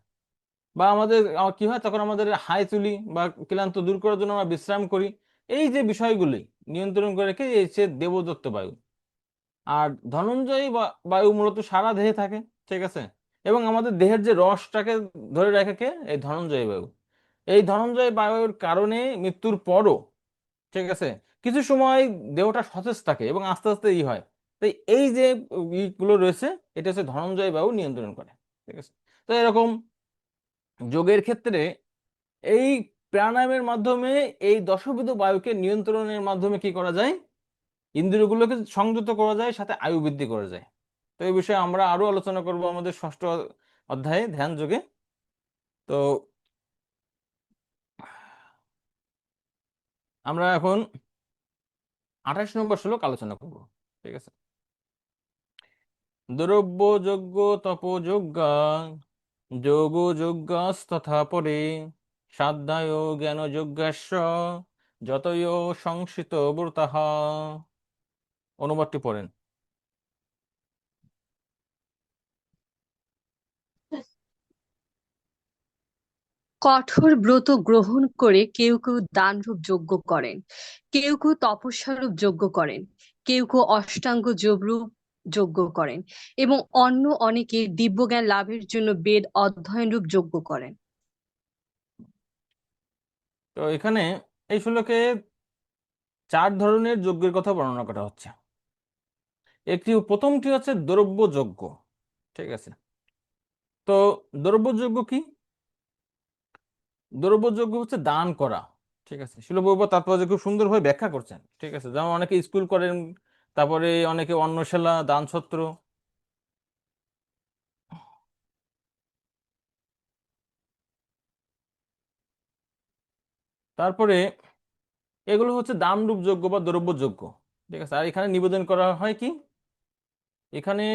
বা আমাদের কি হয়, তখন আমাদের হাই তুলি বা ক্লান্ত দূর করার জন্য আমরা বিশ্রাম করি। এই যে বিষয়গুলি নিয়ন্ত্রণ করে রেখে এই হচ্ছে দেবদত্ত বায়ু। আর ধনঞ্জয়ী বায়ু মূলত সারা দেহে থাকে। ঠিক আছে। এবং আমাদের দেহের যে রসটাকে ধরে রাখে কে? এই ধনঞ্জয়ী বায়ু। এই ধনঞ্জয় বায়ুর কারণে মৃত্যুর পরও, ঠিক আছে, কিছু সময় দেহটা সতেজ থাকে এবং আস্তে আস্তে হয়। তাই এই যে ইগুলো রয়েছে, এটা হচ্ছে ধনঞ্জয় বায়ু নিয়ন্ত্রণ করে। ঠিক আছে। তো এরকম যোগের ক্ষেত্রে এই প্রাণায়ামের মাধ্যমে এই দশবিধ বায়ুকে নিয়ন্ত্রণের মাধ্যমে কি করা যায়? ইন্দ্রিয়গুলোকে সংযত করা যায়, সাথে আয়ু বৃদ্ধি করা যায়। তো এই বিষয়ে আমরা আরো আলোচনা করব আমাদের ষষ্ঠ অধ্যায়ে ধ্যান যোগে। তো আমরা এখন 28 নম্বর শ্লোক আলোচনা করব। ঠিক আছে। দ্রব্য যজ্ঞ তপোযজ্ঞা যোগ যজ্ঞস্তথা পরে সাধ্যায় জ্ঞান যজ্ঞাস্য যতয় সংসিত ব্রতাহ। অনুবাদটি পড়েন। কঠোর ব্রত গ্রহণ করে কেউ কেউ দানরূপ যজ্ঞ করেন, কেউ কেউ তপস্যারূপ যজ্ঞ করেন, কেউ কেউ অষ্টাঙ্গ যোগরূপ যজ্ঞ করেন, এবং অন্য অনেকে দিব্যজ্ঞান লাভের জন্য বেদ অধ্যয়ন রূপ যজ্ঞ করেন। তো এখানে এই শ্লোকে 4 ধরনের যজ্ঞের কথা বর্ণনা করা হচ্ছে। প্রথমটি হচ্ছে দ্রব্য যজ্ঞ, ঠিক আছে। তো দ্রব্য যজ্ঞ কি? দ্রব্য যজ্ঞ হচ্ছে দান করা, ঠিক আছে। শিল প্রভুপাদ তাৎপর্য খুব সুন্দরভাবে ব্যাখ্যা করছেন, ঠিক আছে। যেমন অনেকে স্কুল করেন, তারপরে অনেকে অন্নশালা, দান ছত্র। তারপরে এগুলো হচ্ছে দানরূপ যজ্ঞ বা দ্রব্য যজ্ঞ, ঠিক আছে। আর এখানে নিবেদন করা হয় কি? এখানে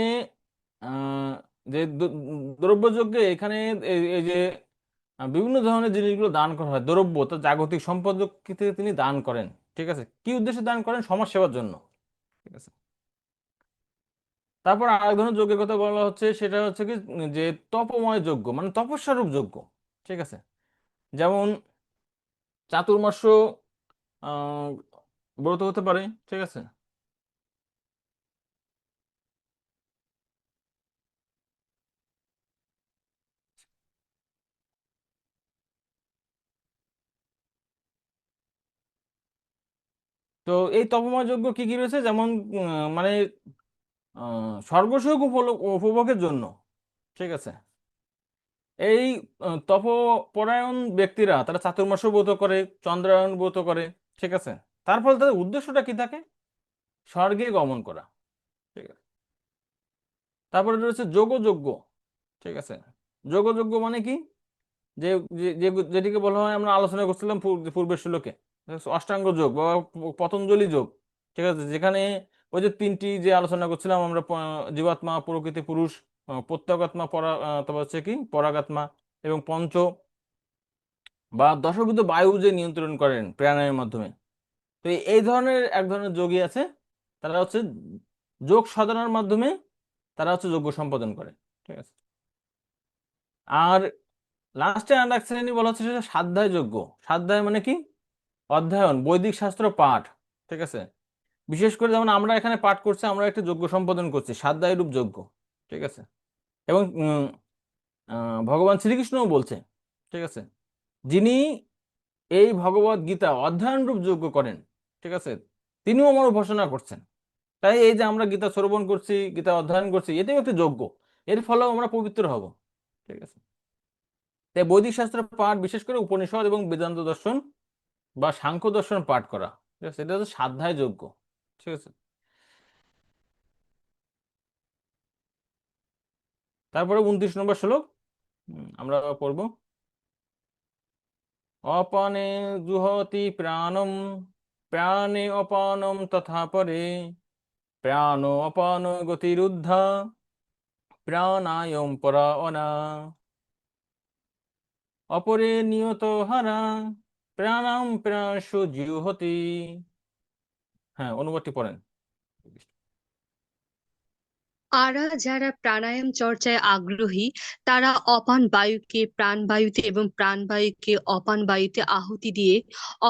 আহ যে দ্রব্য যজ্ঞে এখানে এই যে বিভিন্ন ধরনের জিনিসগুলো দান করা হয়, দ্রব্য তো জাগতিক সম্পদকে তিনি দান করেন, ঠিক আছে। কি উদ্দেশ্যে দান করেন? সমাজ সেবার জন্য, ঠিক আছে। তারপর আরেক ধরনের যজ্ঞের কথা বলা হচ্ছে, সেটা হচ্ছে কি যে তপময় যজ্ঞ, মানে তপস্যারূপ যজ্ঞ, ঠিক আছে। যেমন চাতুর্মাস্য আহ ব্রত হতে পারে, ঠিক আছে। তো এই তপময় যজ্ঞ কি কি রয়েছে? যেমন মানে স্বর্গসুখ উপভোগের জন্য, ঠিক আছে। এই তপপরায়ণ ব্যক্তিরা তারা চাতুর্মাস্য ব্রত করে, চন্দ্রায়ণ ব্রত করে, ঠিক আছে। তার ফলে তাদের উদ্দেশ্যটা কি থাকে? স্বর্গে গমন করা, ঠিক আছে। তারপরে রয়েছে যোগযজ্ঞ, ঠিক আছে। যোগযজ্ঞ মানে কি? যে যেটিকে বলা হয়, আমরা আলোচনা করছিলাম পূর্বের শ্লোকে, অষ্টাঙ্গ যোগ বা পতঞ্জলি যোগ, ঠিক আছে। যেখানে ওই যে 3টি যে আলোচনা করছিলাম আমরা, জীবাত্মা, প্রকৃতি, পুরুষ, প্রত্যগাত্মা, তারপর হচ্ছে কি পরাগাত্মা, এবং পঞ্চ বা দশবিধ বায়ু যে নিয়ন্ত্রণ করেন প্রাণায়ামের মাধ্যমে। তো এই ধরনের এক ধরনের যোগী আছে, তারা হচ্ছে যোগ সাধনার মাধ্যমে তারা হচ্ছে যজ্ঞ সম্পাদন করে, ঠিক আছে। আর লাস্টে আর এক শ্রেণী বলা হচ্ছে সেটা স্বাধ্যায় যজ্ঞ। স্বাধ্যায় মানে কি? অধ্যয়ন, বৈদিক শাস্ত্র পাঠ, ঠিক আছে। বিশেষ করে যেমন আমরা এখানে পাঠ করছি, আমরা একটা যজ্ঞ সম্পাদন করছি, স্বাধ্যায় রূপ যজ্ঞ, ঠিক আছে। এবং ভগবান শ্রীকৃষ্ণও বলছে, ঠিক আছে, যিনি এই ভগবত গীতা অধ্যয়ন রূপ যজ্ঞ করেন, ঠিক আছে, তিনিও আমার উপাসনা করছেন। তাই এই যে আমরা গীতা শ্রবণ করছি, গীতা অধ্যয়ন করছি, এটাও একটি যজ্ঞ। এর ফলেও আমরা পবিত্র হব, ঠিক আছে। তাই বৈদিক শাস্ত্র পাঠ, বিশেষ করে উপনিষদ এবং বেদান্ত দর্শন বা সাংখ্য দর্শন পাঠ করা, ঠিক আছে, এটা হচ্ছে স্বাধ্যায় যজ্ঞ, ঠিক আছে। তারপরে 29 নম্বর শ্লোক আমরা পড়ব। অপানে জুহতি প্রাণম, প্রাণে অপানম তথা পরে, প্রাণ অপান গতিরুদ্ধা, প্রাণায়াম পরায়ণা, অপরে নিয়ত হারা, প্রাণাম প্রাণসু জিহতি। হ্যাঁ, অনুবাদটি পড়েন। আরা যারা প্রাণায়াম চর্চায় আগ্রহী, তারা অপান বায়ুকে প্রাণবায়ুতে এবং প্রাণবায়ুকে অপান বায়ুতে আহুতি দিয়ে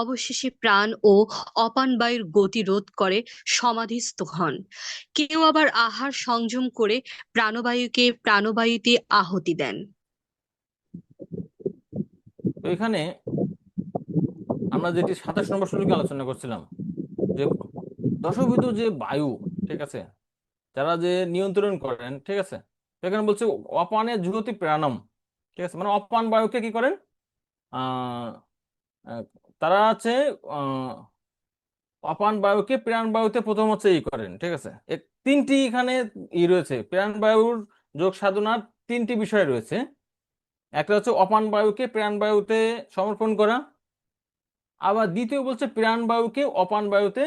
অবশেষে প্রাণ ও অপান বায়ুর গতি রোধ করে সমাধিস্থ হন। কেউ আবার আহার সংযম করে প্রাণবায়ুকে প্রাণবায়ুতে আহুতি দেন। তো এখানে আমরা যেটি 27 নম্বর শ্লোকে আলোচনা করছিলাম, যে দশবিধ যে বায়ু, ঠিক আছে, যারা যে নিয়ন্ত্রণ করেন, ঠিক আছে। তো এখানে বলছে অপানে জুহতি প্রাণম, ঠিক আছে, মানে অপান বায়ুকে কি করেন? আহ আহ, তারা আছে আহ অপান বায়ুকে প্রাণ বায়ুতে প্রথম হচ্ছে করেন, ঠিক আছে। 3টি এখানে রয়েছে প্রাণ বায়ুর যোগ সাধনার, 3টি বিষয় রয়েছে। একটা হচ্ছে অপান বায়ুকে প্রাণ বায়ুতে সমর্পণ করা, আবার দ্বিতীয় বলছে প্রাণ বায়ুকে অপান বায়ুতে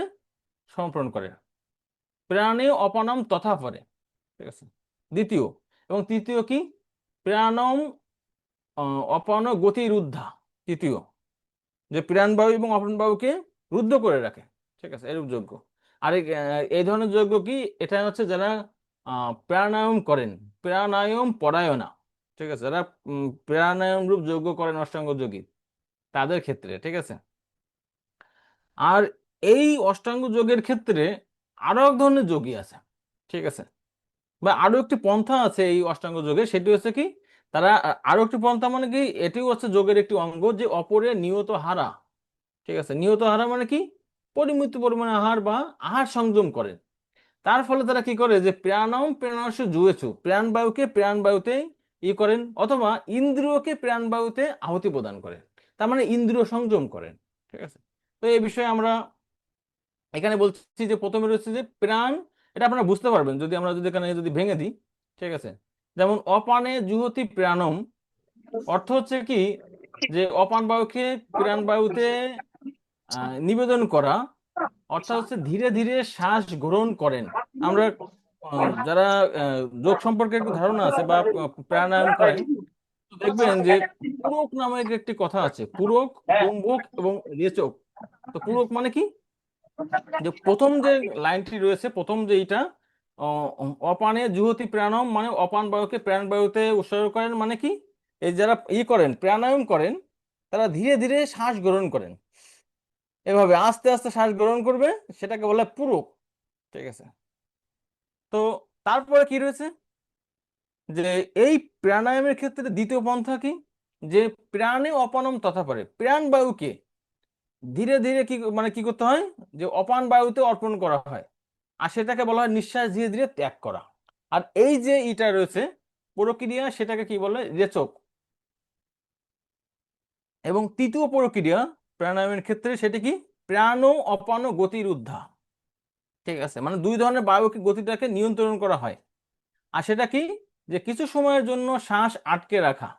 সমর্পণ করে, প্রাণে অপানম তথা পরে, ঠিক আছে, দ্বিতীয়। এবং তৃতীয় কি? প্রাণম অপান গতি রুদ্ধা, তৃতীয়, যে প্রাণবায়ু এবং অপান বায়ুকে রুদ্ধ করে রাখে, ঠিক আছে, এরূপ যজ্ঞ। আর এই ধরনের যজ্ঞ কি? এটা হচ্ছে যারা প্রাণায়াম করেন, প্রাণায়াম পরায়ণা, ঠিক আছে, যারা প্রাণায়াম রূপ যজ্ঞ করেন অষ্টাঙ্গ যোগী তাদের ক্ষেত্রে, ঠিক আছে। আর এই অষ্টাঙ্গ যোগের ক্ষেত্রে আরো এক ধরনের যোগী আছে, ঠিক আছে, বা আরো একটি পন্থা আছে এই অষ্টাঙ্গ যোগে, সেটি হচ্ছে কি, তারা আরো একটি পন্থা মানে কি, এটিও হচ্ছে যোগের একটি অঙ্গ, যে অপরের নিয়ত হারা, ঠিক আছে, নিয়ত হারা মানে কি, পরিমিত পরিমাণে আহার বা আহার সংযম করেন। তার ফলে তারা কি করে, যে প্রাণায়াম প্রাণায়াসে জুয়েছু, প্রাণবায়ুকে প্রাণবায়ুতে করেন, অথবা ইন্দ্রিয়কে প্রাণবায়ুতে আহুতি প্রদান করেন, তার মানে ইন্দ্রিয় সংযম করেন, ঠিক আছে। তো এই বিষয়ে আমরা এখানে বলছি যে প্রথমে রয়েছে যে প্রাণ, এটা আপনারা বুঝতে পারবেন যদি আমরা যদি এখানে যদি ভেঙে দিই, ঠিক আছে। যেমন অপানে জুহতি প্রাণম, অর্থ হচ্ছে কি, যে অপান বায়ুকে প্রাণ বায়ুতে নিবেদন করা, অর্থাৎ হচ্ছে ধীরে ধীরে শ্বাস গ্রহণ করেন। আমরা যারা যোগ সম্পর্কে একটু ধারণা আছে বা প্রাণায়াম করেন, তো দেখবেন যে পুরক নামে একটি কথা আছে, পুরক, কুম্ভক এবং রেচক। তো পুরক মানে কি, যে প্রথম যে লাইনটি রয়েছে, প্রথম যে এইটা, অপানে জুহতি প্রাণম, মানে অপান বায়ুকে প্রাণ বায়ুতে উৎসর্গ করেন, মানে কি, এই যারা করেন প্রাণায়াম করেন, তারা ধীরে ধীরে শ্বাস গ্রহণ করেন, এভাবে আস্তে আস্তে শ্বাস গ্রহণ করবে, সেটাকে বলে পুরক, ঠিক আছে। তো তারপরে কি রয়েছে, যে এই প্রাণায়ামের ক্ষেত্রে দ্বিতীয় পন্থা কি, যে প্রাণে অপানম তথা পরে, প্রাণ বায়ুকে ধীরে ধীরে কি মানে কি করতে হয়, যে অপান বায়ুতে অর্পণ করা হয়, আর সেটাকে বলা হয় নিঃশ্বাস ধীরে ধীরে ত্যাগ করা। আর এই যে ইটা রয়েছে প্রক্রিয়া, সেটাকে কি বলে, রেচক। এবং তৃতীয় প্রক্রিয়া প্রাণায়ামের ক্ষেত্রে সেটি কি, প্রাণ অপান গতির উদ্ধা, ঠিক আছে, মানে দুই ধরনের বায়ুকে গতিটাকে নিয়ন্ত্রণ করা হয়। আর সেটা কি, যে কিছু সময়ের জন্য শ্বাস আটকে রাখা,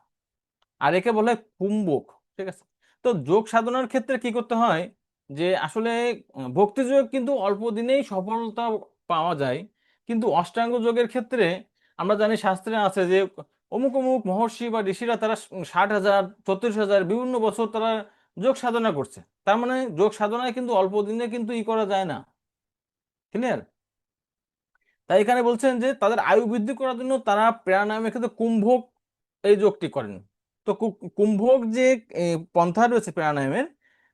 আর একে বলে কুম্ভক, ঠিক আছে। তো যোগ সাধনার ক্ষেত্রে কি করতে হয়, যে আসলে ভক্তি যোগ কিন্তু অল্প দিনেই সফলতা পাওয়া যায়, কিন্তু অষ্টাঙ্গ যোগের ক্ষেত্রে আমরা জানি শাস্ত্রে আছে যে অমুক অমুক মহর্ষি বা ঋষিরা তারা 60,000 36,000 বিভিন্ন বছর তারা যোগ সাধনা করছে। তার মানে যোগ সাধনায় কিন্তু অল্প দিনে কিন্তু করা যায় না, ক্লিয়ার। তাই এখানে বলছেন যে তাদের আয়ু বৃদ্ধি করার জন্য তারা প্রাণায়ামের ক্ষেত্রে কুম্ভক এই যোগটি করেন। তো কুম্ভক যে পন্থা রয়েছে প্রাণায়ামের,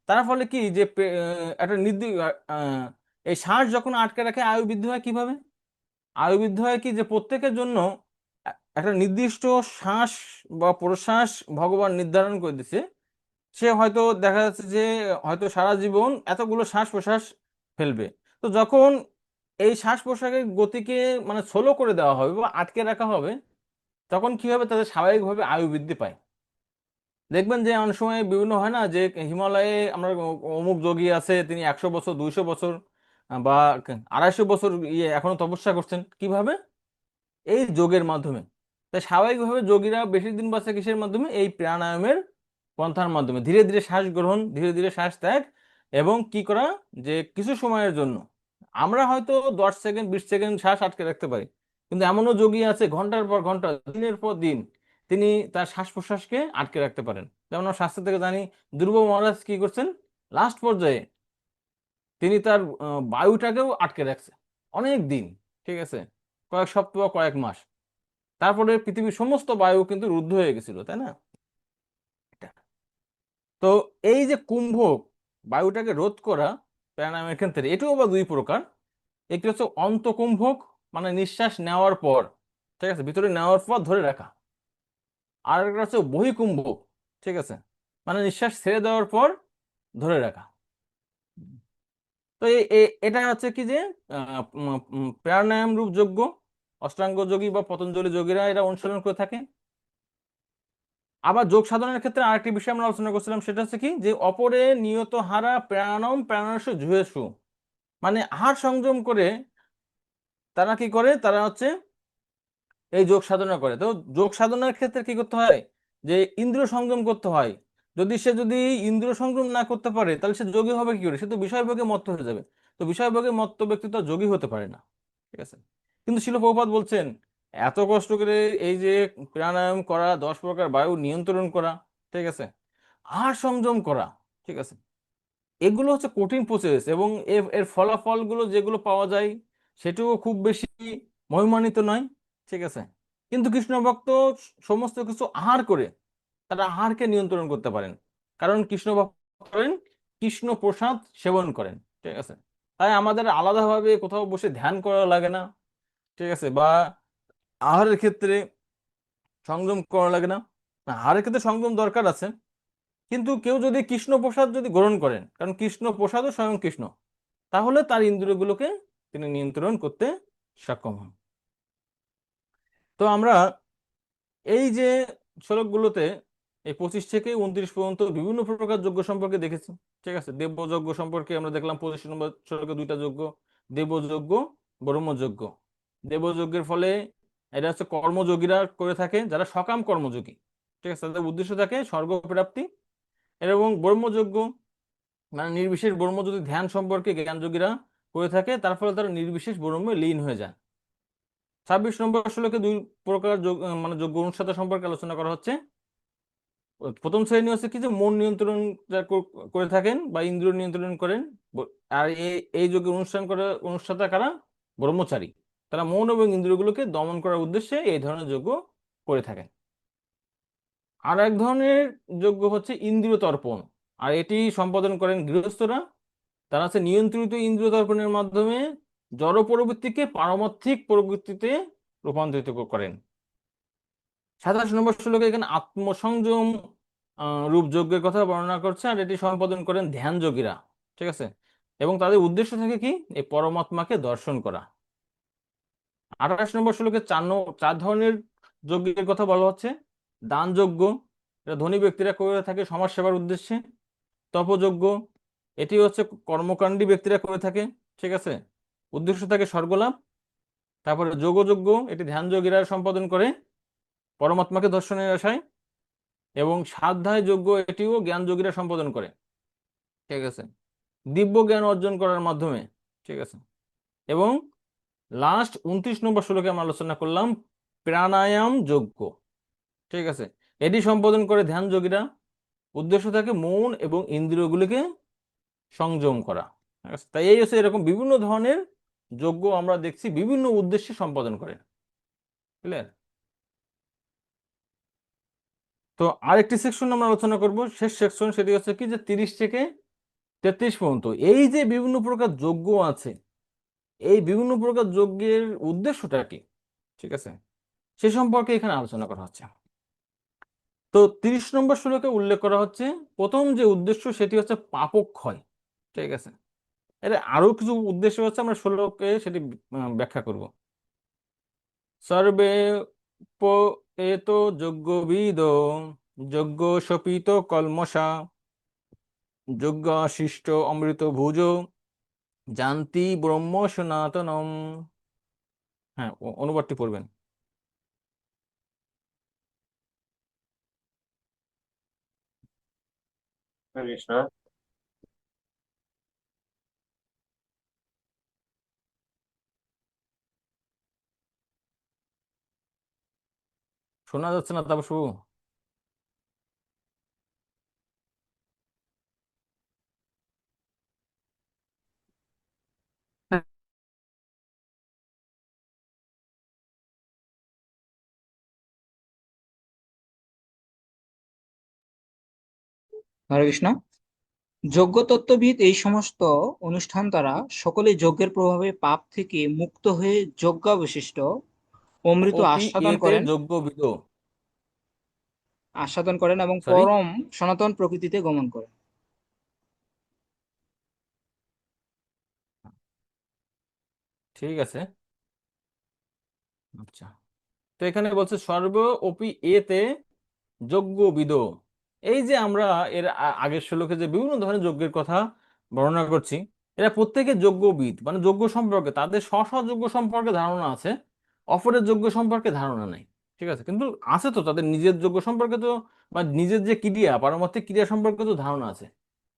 তার ফলে কি, যে একটা নির্দিষ্ট এই শ্বাস যখন আটকে রাখে আয়ু বৃদ্ধি হয় কিভাবে, আয়ু বৃদ্ধি হয় কি, যে প্রত্যেকের জন্য একটা নির্দিষ্ট শ্বাস বা প্রশ্বাস ভগবান নির্ধারণ করে দিছে। সে হয়তো দেখা যাচ্ছে যে হয়তো সারা জীবন এতগুলো শ্বাস প্রশ্বাস ফেলবে। তো যখন এই শ্বাস প্রশ্বাসের গতিকে মানে স্লো করে দেওয়া হবে বা আটকে রাখা হবে, তখন কি হবে, তাদের স্বাভাবিকভাবে আয়ু বৃদ্ধি পায়। দেখবেন যে অনেক সময় বিভিন্ন হয় না, যে হিমালয়ে আমরা অমুক যোগী আছে, তিনি 100 বছর 200 বছর বা 250 বছর এখনো তপস্যা করছেন, কিভাবে, এই যোগের মাধ্যমে। তাই স্বাভাবিকভাবে যোগীরা বেশি দিন বাঁচে কিসের মাধ্যমে, এই প্রাণায়ামের পন্থার মাধ্যমে, ধীরে ধীরে শ্বাস গ্রহণ, ধীরে ধীরে শ্বাস ত্যাগ, এবং কি করা, যে কিছু সময়ের জন্য আমরা হয়তো 10 সেকেন্ড 20 সেকেন্ড শ্বাস আটকে রাখতে পারি, কিন্তু এমনও যোগী আছে ঘন্টার পর ঘন্টা, দিনের পর দিন তিনি তার শ্বাস প্রশ্বাসকে আটকে রাখতে পারেন। যেমন আমরা শাস্ত্র থেকে জানি, ধ্রুব মহারাজ কি করছেন, লাস্ট পর্যায়ে তিনি তার বায়ুটাকেও আটকে রাখছে অনেক দিন, ঠিক আছে, কয়েক সপ্তাহ কয়েক মাস। তারপরে পৃথিবীর সমস্ত বায়ু কিন্তু রুদ্ধ হয়ে গেছিল, তাই না। তো এই যে কুম্ভক, বায়ুটাকে রোধ করা প্রাণায়ামের ক্ষেত্রে, এটাও বা দুই প্রকার। একটি হচ্ছে অন্তকুম্ভক, মানে নিঃশ্বাস নেওয়ার পর, ঠিক আছে, ভিতরে নেওয়ার পর ধরে রাখা। আর একটা হচ্ছে বহিকুম্ভক, ঠিক আছে, মানে নিঃশ্বাস ছেড়ে দেওয়ার পর ধরে রাখা। তো এটা হচ্ছে কি, যে প্রাণায়াম রূপ যজ্ঞ অষ্টাঙ্গ যোগী বা পতঞ্জলি যোগীরা এটা অনুসরণ করে থাকে। আবার যোগ সাধনের ক্ষেত্রে আরেকটি বিষয় আমরা আলোচনা করছিলাম, সেটা হচ্ছে কি, যে অপরে নিয়ত হারা প্রাণম প্রাণায়াসু জুহেসু, মানে আহার সংযম করে তারা কি করে, তারা হচ্ছে এই যোগ সাধনা করে। তো যোগ সাধনার ক্ষেত্রে কি করতে হয়, যে ইন্দ্রিয় সংযম করতে হয়। যদি ইন্দ্রিয় সংযম না করতে পারে, তাহলে সে যোগী হবে কি করে, সে তো বিষয়ভোগে মত্ত হয়ে যাবে। তো বিষয়ভোগে মত্ত ব্যক্তি তো যোগী হতে পারে না, ঠিক আছে। কিন্তু শিল প্রভুপাদ বলছেন, এত কষ্ট করে এই যে প্রাণায়াম করা, 10 প্রকার বায়ু নিয়ন্ত্রণ করা, ঠিক আছে, আহার সংযম করা, ঠিক আছে, এগুলো হচ্ছে কঠিন প্রসেস, এবং এর এর ফলাফলগুলো যেগুলো পাওয়া যায় সেটাও খুব বেশি মহিমান্বিত নয়, ঠিক আছে। কিন্তু কৃষ্ণ ভক্ত সমস্ত কিছু আহার করে তারা আহারকে নিয়ন্ত্রণ করতে পারেন, কারণ কৃষ্ণ ভক্ত করেন, কৃষ্ণ প্রসাদ সেবন করেন। ঠিক আছে, তাই আমাদের আলাদাভাবে কোথাও বসে ধ্যান করা লাগে না। ঠিক আছে, বা আহারের ক্ষেত্রে সংযম করা লাগে না। আহারের ক্ষেত্রে সংযম দরকার আছে, কিন্তু কেউ যদি কৃষ্ণ প্রসাদ যদি গ্রহণ করেন, কারণ কৃষ্ণ প্রসাদও স্বয়ং কৃষ্ণ, তাহলে তার ইন্দ্রিয়গুলোকে তিনি নিয়ন্ত্রণ করতে সক্ষম হন। তো আমরা এই যে শ্লোকগুলোতে এই 25 থেকে 29 পর্যন্ত বিভিন্ন প্রকার যজ্ঞ সম্পর্কে দেখেছি। ঠিক আছে, দেবযজ্ঞ সম্পর্কে আমরা দেখলাম 25 নম্বর শ্লোকে দুইটা যজ্ঞ, দেবযজ্ঞ, ব্রহ্মযজ্ঞ। দেবযজ্ঞের ফলে এটা হচ্ছে কর্মযোগীরা করে থাকে, যারা সকাম কর্মযোগী। ঠিক আছে, তাদের উদ্দেশ্য থাকে স্বর্গ প্রাপ্তি। এবং ব্রহ্মযজ্ঞ মানে নির্বিশেষ ব্রহ্ম যদি ধ্যান সম্পর্কে জ্ঞানযোগীরা করে থাকে, তার ফলে তারা নির্বিশেষ ব্রহ্মে লীন হয়ে যায়। 26 নম্বর শ্লোকে দুই প্রকার মানে যজ্ঞ অনুষ্ঠান সম্পর্কে আলোচনা করা হচ্ছে। প্রথম শ্রেণী হচ্ছে কি, যে মন নিয়ন্ত্রণ যারা করে থাকেন বা ইন্দ্রিয় নিয়ন্ত্রণ করেন। আর এই যজ্ঞের অনুষ্ঠাতা কারা? ব্রহ্মচারী। তারা মন এবং ইন্দ্রিয়গুলোকে দমন করার উদ্দেশ্যে এই ধরনের যজ্ঞ করে থাকেন। আর এক ধরনের যজ্ঞ হচ্ছে ইন্দ্রিয় তর্পণ, আর এটি সম্পাদন করেন গৃহস্থরা। তারা হচ্ছে নিয়ন্ত্রিত ইন্দ্রিয় তর্পণের মাধ্যমে জড় প্রবৃত্তিকে পারমার্থিক প্রবৃত্তিতে রূপান্তরিত করেন। 27 নম্বর শ্লোকে এখানে আত্মসংযম রূপ যজ্ঞের কথা বর্ণনা করছে, আর এটি সম্পাদন করেন ধ্যান যোগীরা। ঠিক আছে, এবং তাদের উদ্দেশ্য থাকে কি, এই পরমাত্মাকে দর্শন করা। 28 নম্বর শ্লোকে চার ধরনের যজ্ঞের কথা বলা হচ্ছে। দান যজ্ঞ, এটা ধনী ব্যক্তিরা করে থাকে সমাজ সেবার উদ্দেশ্যে। তপযজ্ঞ, এটি হচ্ছে কর্মকাণ্ডী ব্যক্তিরা করে থাকে। ঠিক আছে, উদ্দেশ্য থাকে স্বর্গলাভ। তারপরে যোগযজ্ঞ, এটি ধ্যান যোগীরা সম্পাদন করে পরমাত্মাকে দর্শনের আশায়। এবং স্বাধ্যায় যজ্ঞ, এটিও জ্ঞান যোগীরা সম্পাদন করে। ঠিক আছে, দিব্য জ্ঞান অর্জন করার মাধ্যমে। ঠিক আছে, এবং লাস্ট 29 নম্বর শ্লোকে আমরা আলোচনা করলাম প্রাণায়াম যজ্ঞ। ঠিক আছে, এটি সম্পাদন করে ধ্যান যোগীরা। উদ্দেশ্য থাকে মন এবং ইন্দ্রিয়গুলিকে সংযম করা। ঠিক আছে, তাই এই হচ্ছে এরকম বিভিন্ন ধরনের যজ্ঞ আমরা দেখছি বিভিন্ন উদ্দেশ্যে সম্পাদন করে। ক্লিয়ার? তো আরেকটি সেকশন আমরা আলোচনা করব, শেষ সেকশন, সেটি হচ্ছে কি, যে 30 থেকে 33 পর্যন্ত এই যে বিভিন্ন প্রকার যজ্ঞ আছে, এই বিভিন্ন প্রকার যজ্ঞের উদ্দেশ্যটা কি, ঠিক আছে, সে সম্পর্কে এখানে আলোচনা করা হচ্ছে। তো 30 নম্বর শ্লোকে উল্লেখ করা হচ্ছে প্রথম যে উদ্দেশ্য, সেটি হচ্ছে পাপক্ষয়। ঠিক আছে, এর আরো কিছু উদ্দেশ্য হচ্ছে, আমরা শ্লোকে সেটি ব্যাখ্যা করব। সর্বে এত যজ্ঞবিদ যজ্ঞ শপিত কলমশা যজ্ঞ শিষ্ট অমৃত ভুজ জানতি ব্রহ্ম সনাতনম। হ্যাঁ, অনুবাদটি পড়বেন। হরে কৃষ্ণ। শোনা যাচ্ছে না তাপসু? হরে কৃষ্ণ। যজ্ঞ তত্ত্ববিদ এই সমস্ত অনুষ্ঠান দ্বারা সকলেই যজ্ঞের প্রভাবে পাপ থেকে মুক্ত হয়ে যজ্ঞাবশিষ্ট অমৃত অপি এতে যজ্ঞবিদ, আস্বাদন করেন এবং সরি, পরম সনাতন প্রকৃতিতে গমন করেন। ঠিক আছে। আচ্ছা, তো এখানে বলছে সর্ব অপি এতে যজ্ঞবিদ। এই যে আমরা এর আগের শ্লোকে যে বিভিন্ন ধরনের যজ্ঞের কথা বর্ণনা করছি, এরা প্রত্যেকে যজ্ঞবিদ, মানে যজ্ঞ সম্পর্কে তাদের স্ব স্ব যজ্ঞ সম্পর্কে ধারণা আছে, অপরের যজ্ঞ সম্পর্কে ধারণা নাই। ঠিক আছে, কিন্তু আছে তো তাদের নিজের যজ্ঞ সম্পর্কে তো, বা নিজের যে ক্রিয়া পারমার্থিক ক্রিয়া সম্পর্কে তো ধারণা আছে।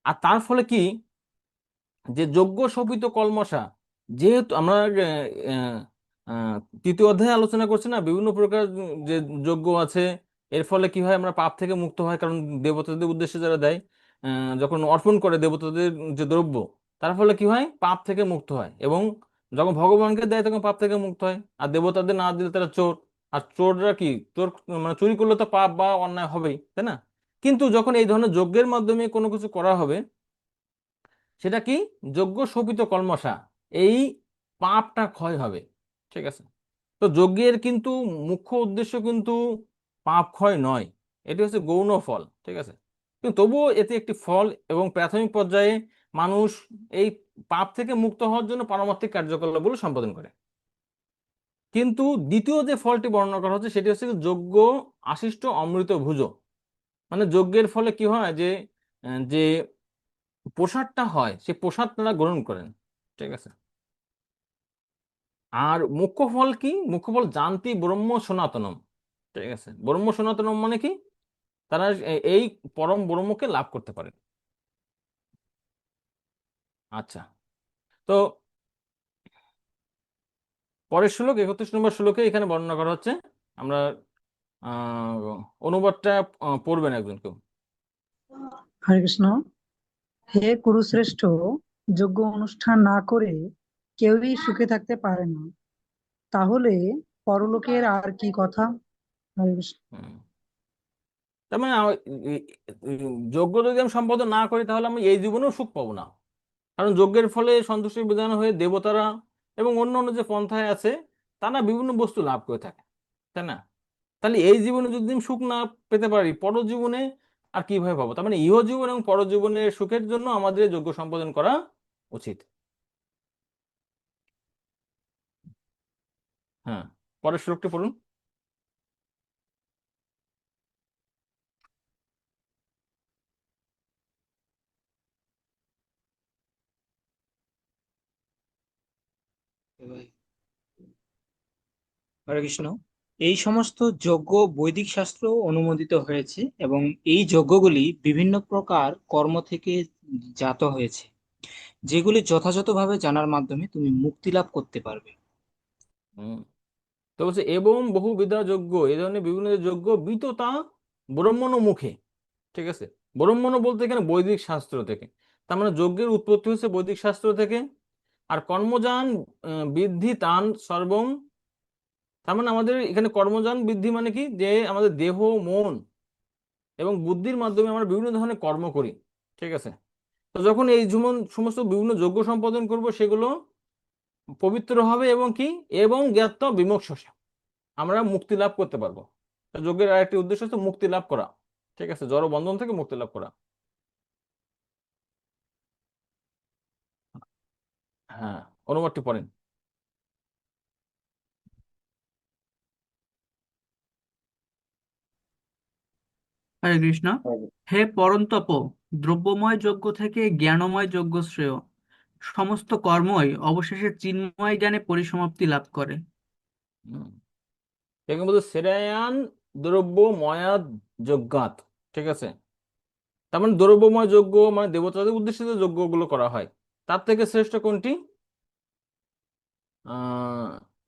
আর তার ফলে কি, যে যজ্ঞ শোভিত কলমশা, যেহেতু আমরা আহ, আহ, তৃতীয় অধ্যায়ে আলোচনা করছি না বিভিন্ন প্রকার যে যজ্ঞ আছে, এর ফলে কি হয়, আমরা পাপ থেকে মুক্ত হয়, কারণ দেবতাদের উদ্দেশ্যে যারা দেয়, যখন অর্পণ করে দেবতাদের যে দ্রব্য, তার ফলে কি হয়, পাপ থেকে মুক্ত হয়। এবং যখন ভগবানকে দেয় তখন পাপ থেকে মুক্ত হয়, আর দেবতাদের না দিলে তারা চোর। আর চোররা কি, চোর মানে চুরি করলে তো পাপ বা অন্যায় হবেই, তাই না? কিন্তু যখন এই ধরনের যজ্ঞের মাধ্যমে কোনো কিছু করা হবে, সেটা কি, যজ্ঞ শোভিত কলমশা, এই পাপটা ক্ষয় হবে। ঠিক আছে? তো যজ্ঞের কিন্তু মুখ্য উদ্দেশ্য কিন্তু পাপ ক্ষয় নয়, এটি হচ্ছে গৌণ ফল। ঠিক আছে? কিন্তু তবুও এতে একটি ফল, এবং প্রাথমিক পর্যায়ে মানুষ এই পাপ থেকে মুক্ত হওয়ার জন্য পারমার্থিক কার্যকলাপগুলো সম্পাদন করে। কিন্তু দ্বিতীয় যে ফলটি বর্ণনা করা হচ্ছে সেটি হচ্ছে যজ্ঞ আশিষ্ট অমৃত ভুজ। মানে যজ্ঞের ফলে কি হয়, যে যে প্রসাদটা হয় সেই প্রসাদ তারা গ্রহণ করেন। ঠিক আছে? আর মুখ্য ফল কি, মুখ্য ফল জানতি ব্রহ্ম সনাতনম। ঠিক আছে? ব্রহ্ম সনাতনম মানে কি, তারা এই পরম ব্রহ্মকে লাভ করতে পারে। আচ্ছা, তো পরের শ্লোক 31 নম্বর শ্লোকে এখানে বর্ণনা করা হচ্ছে। আমরা অনুবাদটা পড়বেন একজন কেউ। হরে কৃষ্ণ। হে কুরুশ্রেষ্ঠ, যজ্ঞ অনুষ্ঠান না করে কেউই সুখে থাকতে পারে না, তাহলে পরলোকের আর কি কথা। হরে কৃষ্ণ। হুম। তার মানে যজ্ঞ যদি আমি সম্পাদন না করি তাহলে আমি এই জীবনেও সুখ পাবো না। কারণ যজ্ঞের ফলে সন্তুষ্টি বিধান হয়ে দেবতারা এবং অন্য অন্য যে পন্থায় আছে তারা বিভিন্ন বস্তু লাভ করে থাকে, তাই না? তাহলে এই জীবনে যদি আমি সুখ না পেতে পারি, পরজীবনে আর কিভাবে পাবো? তার মানে ইহ জীবন এবং পরজীবনের সুখের জন্য আমাদের যজ্ঞ সম্পাদন করা উচিত। হ্যাঁ, পরের শ্লোকটি পড়ুন। হরে কৃষ্ণ। এই সমস্ত যজ্ঞ বৈদিক শাস্ত্র অনুমোদিত হয়েছে এবং এই যজ্ঞগুলি বিভিন্ন প্রকার কর্ম থেকে জাত হয়েছে, যেগুলি যথাযথভাবে জানার মাধ্যমে তুমি মুক্তি লাভ করতে পারবে। হুম। তো বলছে এবং বহুবিধা যজ্ঞ, এই ধরনের বিভিন্ন যে যজ্ঞ বিততা ব্রহ্মণ মুখে। ঠিক আছে? ব্রহ্মণ বলতে এখানে বৈদিক শাস্ত্র থেকে, তার মানে যজ্ঞের উৎপত্তি হচ্ছে বৈদিক শাস্ত্র থেকে। আর কর্মযান বৃদ্ধি তান সর্বং, তার মানে আমাদের এখানে কর্মযান বৃদ্ধি মানে কি, যে আমাদের দেহ, মন এবং বুদ্ধির মাধ্যমে আমরা বিভিন্ন ধরনের কর্ম করি। ঠিক আছে? তো যখন এই যেমন সমস্ত বিভিন্ন যজ্ঞ সম্পাদন করব, সেগুলো পবিত্র হবে এবং কি, এবং জ্ঞাত বিমোক্ষসা, আমরা মুক্তি লাভ করতে পারবো। তো যজ্ঞের আরেকটি উদ্দেশ্য হচ্ছে মুক্তি লাভ করা। ঠিক আছে? জড় বন্ধন থেকে মুক্তি লাভ করা। হ্যাঁ, অনুবাদটি পড়েন। হরে কৃষ্ণ। হে পরন্তপ, দ্রব্যময় যজ্ঞ থেকে জ্ঞানময় যজ্ঞ শ্রেয়। সমস্ত কর্মই অবশেষে চিন্ময় জ্ঞানে পরিসমাপ্তি লাভ করে। হুম। এখানে বলতে শ্রেয়ান দ্রব্য ময়াদ যজ্ঞাত। ঠিক আছে? তার মানে দ্রব্যময় যজ্ঞ মানে দেবতাদের উদ্দেশ্যে যে যজ্ঞগুলো করা হয়, তার থেকে শ্রেষ্ঠ কোনটি?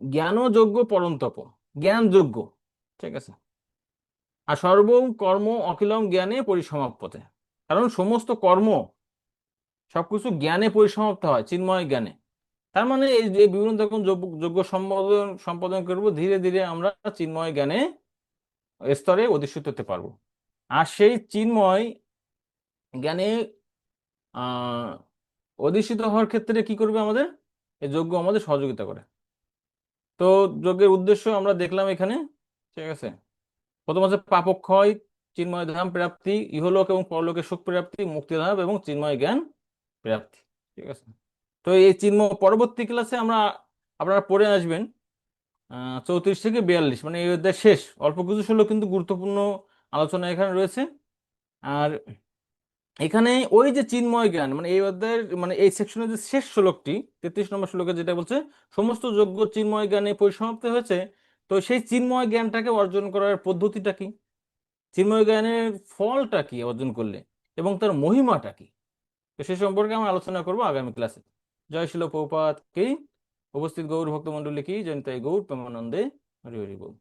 জ্ঞান যজ্ঞ পরন্তপ, জ্ঞান যজ্ঞ। ঠিক আছে? আর সর্ব কর্ম অখিলম জ্ঞানে পরিসমাপ্যতে, কারণ সমস্ত কর্ম সবকিছু জ্ঞানে পরিসমাপ্ত হয়, চিন্ময় জ্ঞানে। তার মানে এই যে বিভিন্ন রকম যজ্ঞ সম্পাদন সম্পাদন করব, ধীরে ধীরে আমরা চিন্ময় জ্ঞানে স্তরে অধিষ্ঠিত হতে পারবো। আর সেই চিন্ময় জ্ঞানে আহ অধিষ্ঠিত হওয়ার ক্ষেত্রে কি করবে আমাদের, এই যজ্ঞ আমাদের সহযোগিতা করে। তো যজ্ঞের উদ্দেশ্য আমরা দেখলাম এখানে। ঠিক আছে? প্রথম হচ্ছে পাপক্ষয়, চিন্ময় ধাম প্রাপ্তি, ইহলোক এবং পরলোকের সুখ প্রাপ্তি, মুক্তি লাভ এবং চিন্ময় জ্ঞান প্রাপ্তি। ঠিক আছে? তো এই চিন্ময় পরবর্তী ক্লাসে আমরা, আপনারা পড়ে আসবেন 34 থেকে 42, মানে এই অধ্যায় শেষ। অল্প কিছু শ্লোক কিন্তু গুরুত্বপূর্ণ আলোচনা এখানে রয়েছে। আর এখানে ওই যে চিন্ময় জ্ঞান, মানে এই অধ্যায়ের মানে এই সেকশনের যে শেষ শ্লোকটি, 33 নম্বর শ্লোকে যেটা বলছে সমস্ত যজ্ঞ চিন্ময় জ্ঞানে পরিসমাপ্ত হয়েছে। তো সেই চিন্ময় জ্ঞানটাকে অর্জন করার পদ্ধতিটা কি, চিন্ময় জ্ঞানের ফলটা কি অর্জন করলে, এবং তার মহিমাটা কি, তো সে সম্পর্কে আমরা আলোচনা করবো আগামী ক্লাসে। জয় শিল প্রভুপাদ কি, উপস্থিত গৌর ভক্ত মন্ডলী কি, জয়ন্তাই গৌর প্রেমানন্দে, হরি হরি বল।